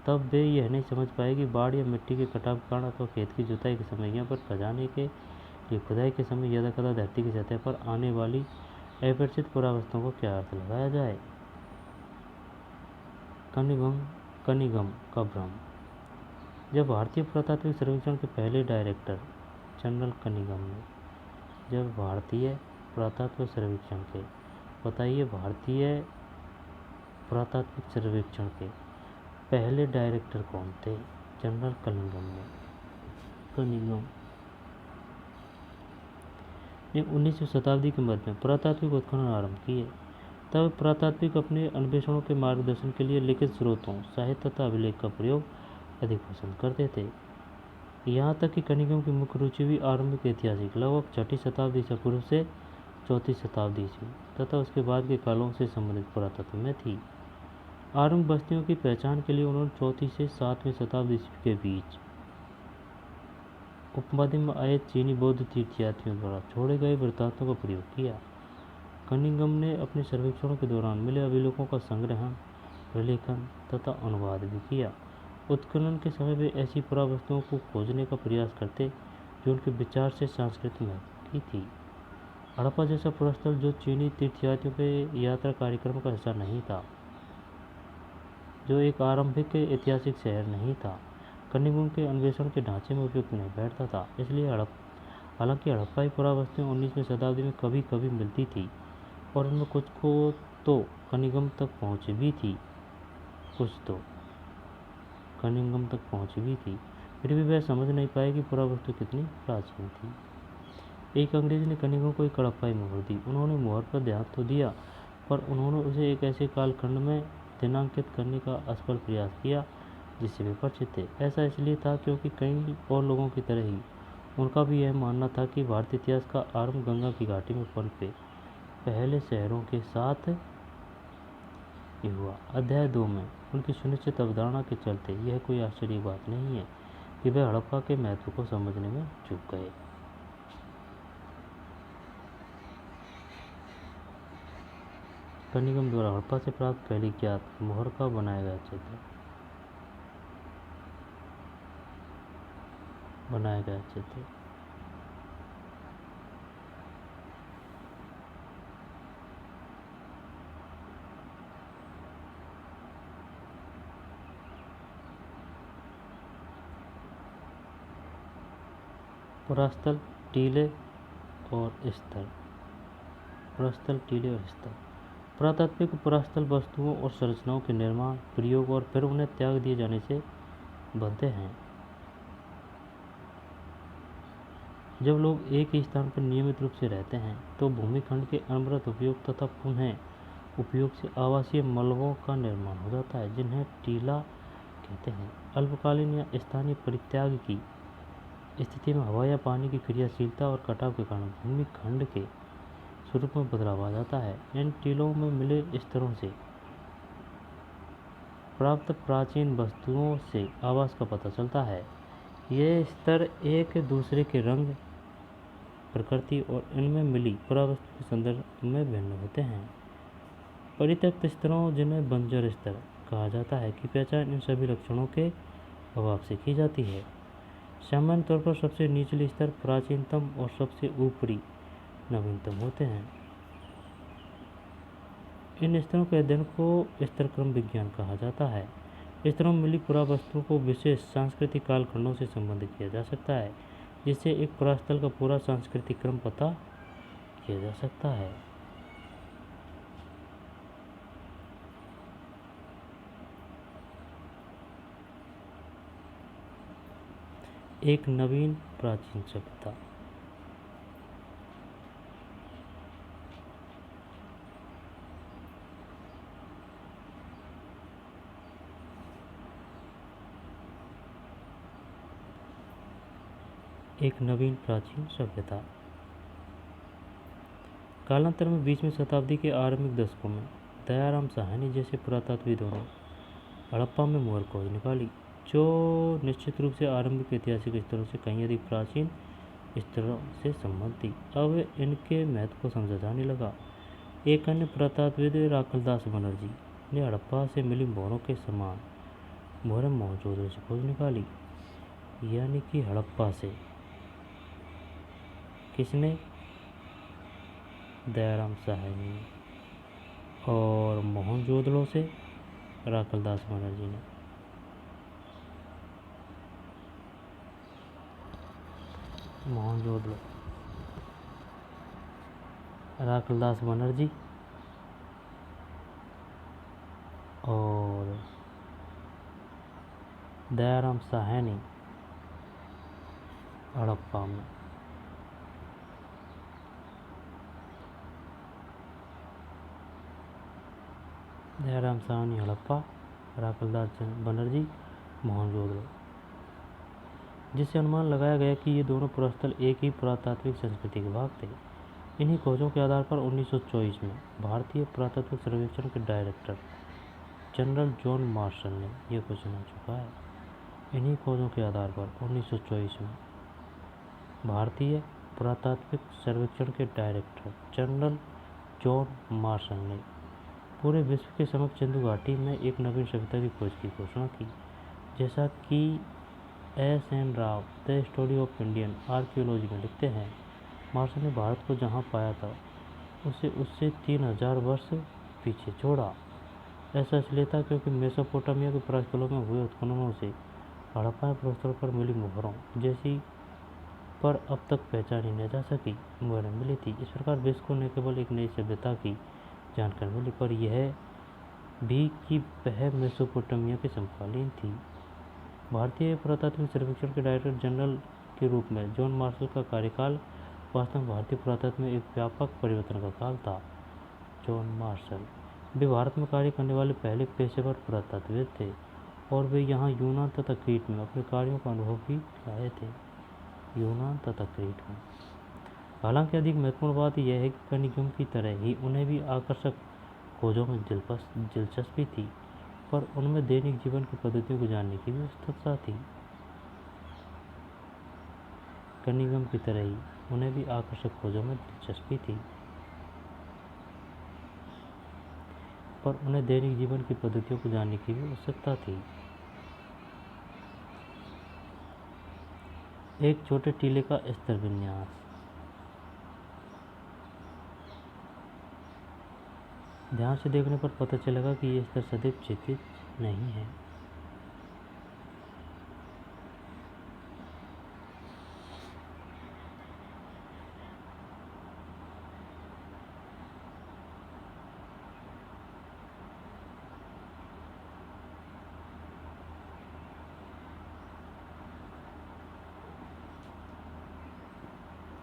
तब वे यह नहीं समझ पाए कि बाढ़ या मिट्टी के कटाव के कारण अथवा खेत की जुताई के समय यहाँ पर खजाने के लिए खुदाई के समय यदाकदा धरती की सतह पर आने वाली अपरिचित पुरावस्तुओं को क्या अर्थ लगाया जाए। कनिंघम का भ्रम। जब भारतीय पुरातात्विक सर्वेक्षण के पहले डायरेक्टर जनरल कनिंघम ने जब भारतीय पुरातात्विक सर्वेक्षण के बताइए भारतीय पुरातात्विक सर्वेक्षण के पहले डायरेक्टर कौन थे। जनरल कनिंघम ने 19वीं शताब्दी के मध्य में पुरातात्विक उत्खनन आरंभ किए। तब पुरातात्विक अपने अन्वेषणों के मार्गदर्शन के लिए लिखित स्रोतों साहित्य तथा अभिलेख का प्रयोग अधिक पसंद करते थे। यहाँ तक कि कनिंघम की मुख्य रुचि भी आरंभिक ऐतिहासिक लगभग 6ठी शताब्दी ईसा पूर्व से 4वीं शताब्दी ईस्वी तथा उसके बाद के कालों से संबंधित पुरातत्व में थी। आरंभ बस्तियों की पहचान के लिए उन्होंने 4वीं से 7वीं शताब्दी ईस्वी के बीच उपमध्य में आए चीनी बौद्ध तीर्थयात्रियों द्वारा छोड़े गए वृत्तांतों का प्रयोग किया। कनिंघम ने अपने सर्वेक्षणों के दौरान मिले अभिलेखों का संग्रहण प्रलेखन तथा अनुवाद भी किया। उत्खनन के समय वे ऐसी पुरावस्तुओं को खोजने का प्रयास करते जो उनके विचार से सांस्कृतिक महत्व की थी। हड़प्पा जैसा पुरास्थल जो चीनी तीर्थयात्रियों के यात्रा कार्यक्रम का हिस्सा नहीं था, जो एक आरंभिक ऐतिहासिक शहर नहीं था, कनिंघम के अन्वेषण के ढांचे में उपयुक्त नहीं बैठता था। इसलिए हालांकि हड़प्पाई पुरावस्तुएं 19वीं शताब्दी में कभी कभी मिलती थी और उनमें कुछ को तो कनिंघम तक पहुँच भी थी, फिर भी वह समझ नहीं पाए कि पुरावस्तु कितनी प्राचीन थी। एक अंग्रेज ने कनिंघम को एक हड़प्पाई मोहर दी। उन्होंने मोहर पर ध्यान तो दिया पर उन्होंने उसे एक ऐसे कालखंड में दिनांकित करने का असफल प्रयास किया जिससे वे परिचित थे। ऐसा इसलिए था क्योंकि कई और लोगों की तरह ही उनका भी यह मानना था कि भारतीय इतिहास का आरंभ गंगा की घाटी में पनपे पहले शहरों के साथ ही हुआ। अध्याय 2 में उनकी सुनिश्चित अवधारणा के चलते यह कोई आश्चर्य की बात नहीं है कि वे हड़प्पा के महत्व को समझने में चूक गए। कनिंघम द्वारा हड़प्पा से प्राप्त पहली ज्ञात मोहर का बनाया गया चित्र। पुरास्थल टीले और स्तर। पुरातात्विक पुरास्थल वस्तुओं और संरचनाओं के निर्माण, प्रयोग और फिर उन्हें त्याग दिए जाने से बनते हैं। जब लोग एक ही स्थान पर नियमित रूप से रहते हैं तो भूमिखंड के अनवरत उपयोग तथा पुनः उपयोग से आवासीय मलबों का निर्माण हो जाता है जिन्हें टीला कहते हैं। अल्पकालीन या स्थानीय परित्याग की स्थिति में हवा या पानी की क्रियाशीलता और कटाव के कारण भूमिखंड के स्वरूप में बदलाव आ जाता है। इन टीलों में मिले स्तरों से प्राप्त प्राचीन वस्तुओं से आवास का पता चलता है। ये स्तर एक दूसरे के रंग, प्रकृति और इनमें मिली पुरावस्तु के संदर्भ में भिन्न होते हैं। परित्यक्त स्तरों जिन्हें बंजर स्तर कहा जाता है की पहचान इन सभी लक्षणों के अभाव से की जाती है। सामान्य तौर पर सबसे निचले स्तर प्राचीनतम और सबसे ऊपरी नवीनतम होते हैं। इन स्तरों के अध्ययन को स्तरक्रम विज्ञान कहा जाता है। स्तरों में मिली पुरावस्तुओं को विशेष सांस्कृतिक कालखंडों से संबंधित किया जा सकता है जिससे एक पुरास्थल का पूरा सांस्कृतिक क्रम पता किया जा सकता है। एक नवीन प्राचीन सभ्यता। एक नवीन प्राचीन सभ्यता। कालांतर में 20वीं शताब्दी के आरंभिक दशकों में दयाराम साहनी जैसे पुरातत्वविदों ने हड़प्पा में मोहर खोज निकाली, जो निश्चित रूप से आरंभिक ऐतिहासिक स्तरों से कहीं अधिक प्राचीन स्तरों से संबंध थी। अब इनके महत्व को समझा जाने लगा। एक अन्य पुरातत्वविद राखलदास बनर्जी ने हड़प्पा से मिली मोहरों के समान मोहरें मोहनजोदड़ो से खोज निकाली। यानी कि हड़प्पा से किसने? दयाराम साहनी ने, और मोहनजोदड़ो से राखलदास बनर्जी ने। मोहनजोदड़ो, राखलदास बनर्जी और दयाराम साहनी हड़प्पा में। दयाराम साहनी हड़प्पा, राखलदास बनर्जी मोहनजोदड़ो, जिससे अनुमान लगाया गया कि ये दोनों पुरास्थल एक ही पुरातात्विक संस्कृति के भाग थे। इन्हीं खोजों के आधार पर 1924 में भारतीय पुरातत्व सर्वेक्षण के डायरेक्टर जनरल जॉन मार्शल ने यह क्वेश्चन आ चुका है। इन्हीं खोजों के आधार पर 1924 में भारतीय पुरातात्विक सर्वेक्षण के डायरेक्टर जनरल जॉन मार्शल ने पूरे विश्व के समक्ष सिंधु घाटी में एक नवीन सभ्यता की खोज की घोषणा की। जैसा कि S.N. Rao the story of Indian archaeology में लिखते हैं, मार्शल ने भारत को जहां पाया था उसे उससे 3000 वर्ष पीछे छोड़ा। ऐसा इसलिए था क्योंकि मेसोपोटामिया के प्राचीनों में हुए उत्खननों से हड़प्पा प्रस्थल पर मिली मोहरों जैसी पर अब तक पहचानी न जा सकी मोहरें मिली थी। इस प्रकार विश्व को न केवल एक नई सभ्यता की जानकारी मिली, पर यह भी कि वह मेसोपोटामिया के समकालीन थी। भारतीय पुरातात्विक सर्वेक्षण के डायरेक्टर जनरल के रूप में जॉन मार्शल का कार्यकाल वास्तव में भारतीय पुरातत्व में एक व्यापक परिवर्तन का काल था। जॉन मार्शल वे भारत में कार्य करने वाले पहले पेशेवर पुरातत्वविद थे और वे यहाँ यूनान तथा क्रीट में अपने कार्यों का अनुभव भी लाए थे। यूनान तथा क्रीट में। हालांकि अधिक महत्वपूर्ण बात यह है कि कनिंघम की तरह ही उन्हें भी आकर्षक खोजों में दिलचस्पी थी, पर उनमें दैनिक जीवन की पद्धतियों को जानने की भी उत्सुकता थी। कनिंघम की तरह ही उन्हें भी आकर्षक खोजों में दिलचस्पी थी, पर उन्हें दैनिक जीवन की पद्धतियों को जानने की भी उत्सुकता थी। एक छोटे टीले का स्तर विन्यास। ध्यान से देखने पर पता चलेगा कि यह स्तर सदैव क्षैतिज नहीं है।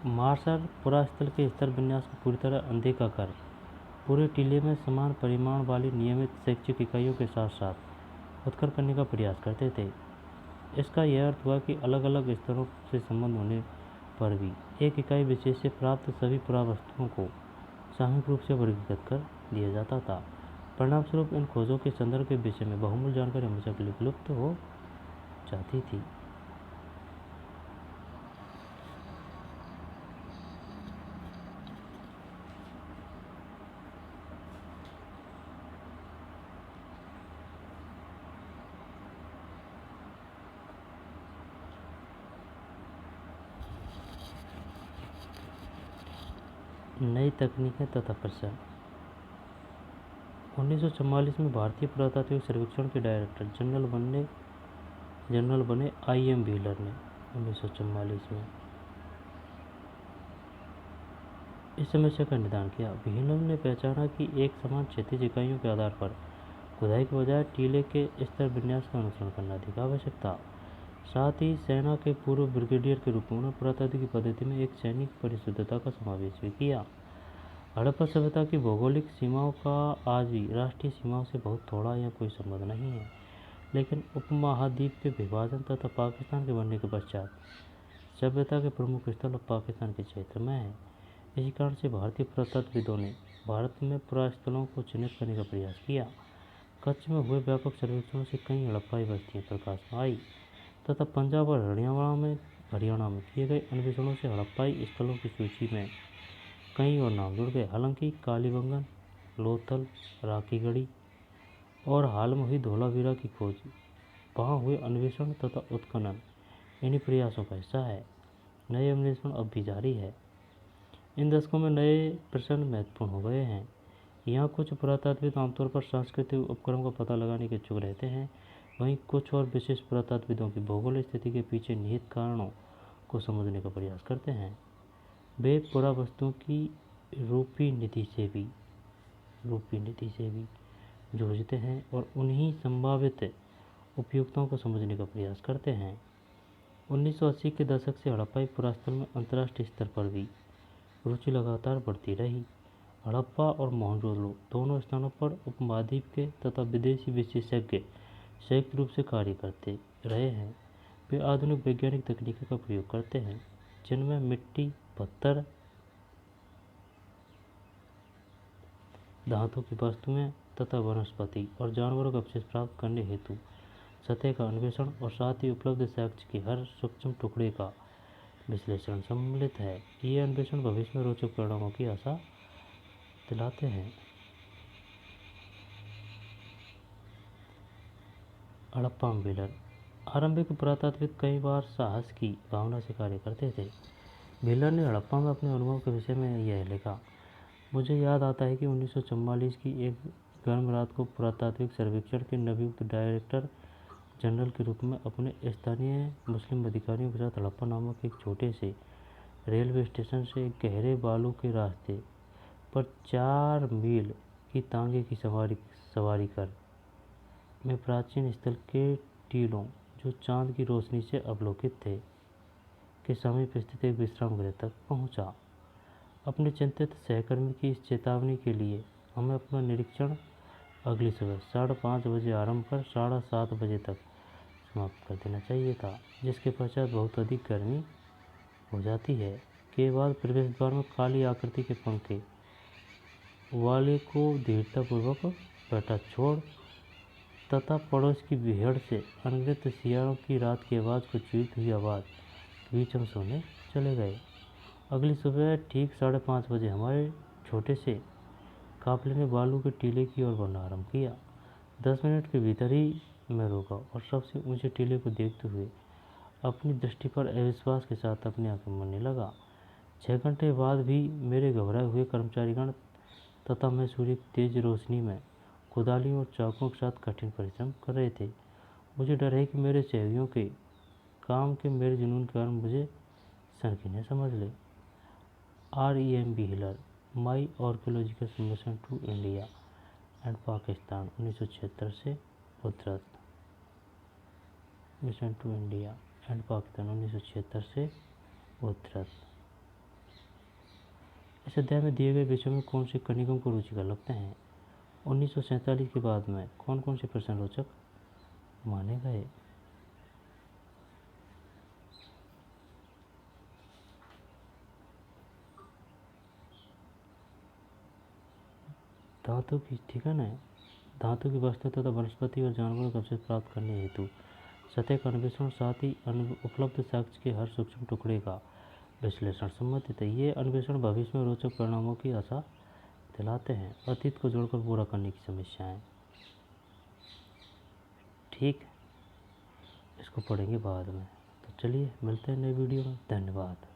मार्शल पुरास्थल के स्तर विन्यास को पूरी तरह अनदेखा कर पूरे टीले में समान परिमाण वाली नियमित शैक्षिक इकाइयों के साथ साथ उत्खनन करने का प्रयास करते थे। इसका यह अर्थ हुआ कि अलग अलग स्तरों से संबंध होने पर भी एक इकाई विशेष से प्राप्त सभी पुरावस्तुओं को सामूहिक रूप से वर्गीकृत कर दिया जाता था। परिणामस्वरूप इन खोजों के संदर्भ के विषय में बहुमूल्य जानकारी हमेशा के लिए विलुप्त हो जाती थी। नई तकनीकें तथा प्रसार। 1944 में भारतीय पुरातात्विक सर्वेक्षण के डायरेक्टर जनरल बने I.M. व्हीलर ने 1944 में इस समस्या का निदान किया। व्हीलर ने पहचाना कि एक समान क्षैतिज इकाइयों के आधार पर खुदाई के बजाय टीले के स्तर विन्यास का अनुसरण करना अधिक आवश्यक था। साथ ही सेना के पूर्व ब्रिगेडियर के रूप में उन्होंने पुरातात्विक पद्धति में एक सैनिक परिशुद्धता का समावेश भी किया। हड़प्पा सभ्यता की भौगोलिक सीमाओं का आज भी राष्ट्रीय सीमाओं से बहुत थोड़ा या कोई संबंध नहीं है, लेकिन उपमहाद्वीप के विभाजन तथा पाकिस्तान के बनने के पश्चात सभ्यता के प्रमुख स्थल अब पाकिस्तान के क्षेत्र में है। इसी कारण से भारतीय पुरातत्वविदों ने भारत में पुरास्थलों को चिन्हित करने का प्रयास किया। कच्छ में हुए व्यापक सर्वेक्षणों से कई हड़प्पाई बस्तियां प्रकाश में आई तथा पंजाब और हरियाणा में किए गए अन्वेषणों से हड़प्पाई स्थलों की सूची में कई और नाम जुड़ गए। हालांकि कालीबंगन, लोथल, राखीगढ़ी और हाल में हुई धोलावीरा की खोज, वहाँ हुए अन्वेषण तथा उत्खनन इन्हीं प्रयासों का हिस्सा है। नए अन्वेषण अब भी जारी है। इन दशकों में नए प्रश्न महत्वपूर्ण हो गए हैं। यहाँ कुछ पुरातत्वविद आमतौर पर सांस्कृतिक उपक्रम का पता लगाने के इच्छुक रहते हैं, वहीं कुछ और विशेष पुरातत्वविदों की भौगोलिक स्थिति के पीछे निहित कारणों को समझने का प्रयास करते हैं। वे पुरावस्तुओं की रूपी नीति से भी जूझते हैं और उन्हीं संभावित उपयुक्तताओं को समझने का प्रयास करते हैं। 1980 के दशक से हड़प्पाई पुरास्थल में अंतर्राष्ट्रीय स्तर पर भी रुचि लगातार बढ़ती रही। हड़प्पा और मोहनजोदड़ो दोनों स्थानों पर उपमहाद्वीप के तथा विदेशी विशेषज्ञ संयुक्त रूप से कार्य करते रहे हैं। वे आधुनिक वैज्ञानिक तकनीकों का प्रयोग करते हैं, जिनमें मिट्टी, पत्थर, धातु की वस्तुएं तथा वनस्पति और जानवरों का अवशेष प्राप्त करने हेतु सतह का अन्वेषण और साथ ही उपलब्ध साक्ष्य के हर सूक्ष्म टुकड़े का विश्लेषण सम्मिलित है। ये अन्वेषण भविष्य में रोचक परिणामों की आशा दिलाते हैं। हड़प्पा में व्हीलर। आरंभिक पुरातत्वविद कई बार साहस की भावना से कार्य करते थे। व्हीलर ने हड़प्पा में अपने अनुभव के विषय में यह लिखा, मुझे याद आता है कि 1944 की एक गर्म रात को पुरातात्विक सर्वेक्षण के नवनियुक्त डायरेक्टर जनरल के रूप में अपने स्थानीय मुस्लिम अधिकारियों के साथ हड़प्पा नामक एक छोटे से रेलवे स्टेशन से गहरे बालू के रास्ते पर 4 मील की तांगे की सवारी कर मैं प्राचीन स्थल के टीलों, जो चांद की रोशनी से अवलोकित थे, के समीप स्थित एक विश्राम गृह तक पहुंचा। अपने चिंतित सहकर्मी की इस चेतावनी के लिए हमें अपना निरीक्षण अगली सुबह 5:30 बजे आरंभ कर 7:30 बजे तक समाप्त कर देना चाहिए था, जिसके पश्चात बहुत अधिक गर्मी हो जाती है। के बाद प्रवेश द्वार में काली आकृति के पंखे वाले को धीरतापूर्वक बैठा छोड़ तथा पड़ोस की भीड़ से अनगिनत सियारों की रात की आवाज़ को चीरती हुई आवाज़ के बीच हम सोने चले गए। अगली सुबह ठीक 5:30 बजे हमारे छोटे से काफिले ने बालू के टीले की ओर बढ़ना आरंभ किया। 10 मिनट के भीतर ही मैं रुका और सबसे ऊंचे टीले को देखते हुए अपनी दृष्टि पर अविश्वास के साथ अपनी आंखें मूंदने लगा। 6 घंटे बाद भी मेरे घबराए हुए कर्मचारीगण तथा मैं सूर्य की तेज रोशनी में कुदालियों और चाकुओं के साथ कठिन परिश्रम कर रहे थे। मुझे डर है कि मेरे सहयोगियों के काम के मेरे जुनून के कारण मुझे संकीर्ण समझ ले। REMB Wheeler, my archaeological mission to India and Pakistan 1976 से उद्धृत। Mission to India and Pakistan 1976 से उद्धृत। इस अध्याय में दिए गए विषयों में कौन से कनिकों को रुचिकर लगते हैं? 1947 के बाद में कौन कौन से प्रश्न रोचक माने गए? धातु की, ठीक है ना, धातु की वस्तु तथा वनस्पति और जानवरों का अवशेष प्राप्त करने हेतु सतह का अन्वेषण, साथ ही उपलब्ध साक्ष्य के हर सूक्ष्म टुकड़े का विश्लेषण संबंधित है। ये अन्वेषण भविष्य में रोचक परिणामों की आशा दिलाते हैं। अतीत को जोड़कर पूरा करने की समस्याएं, ठीक, इसको पढ़ेंगे बाद में। तो चलिए मिलते हैं नए वीडियो में। धन्यवाद।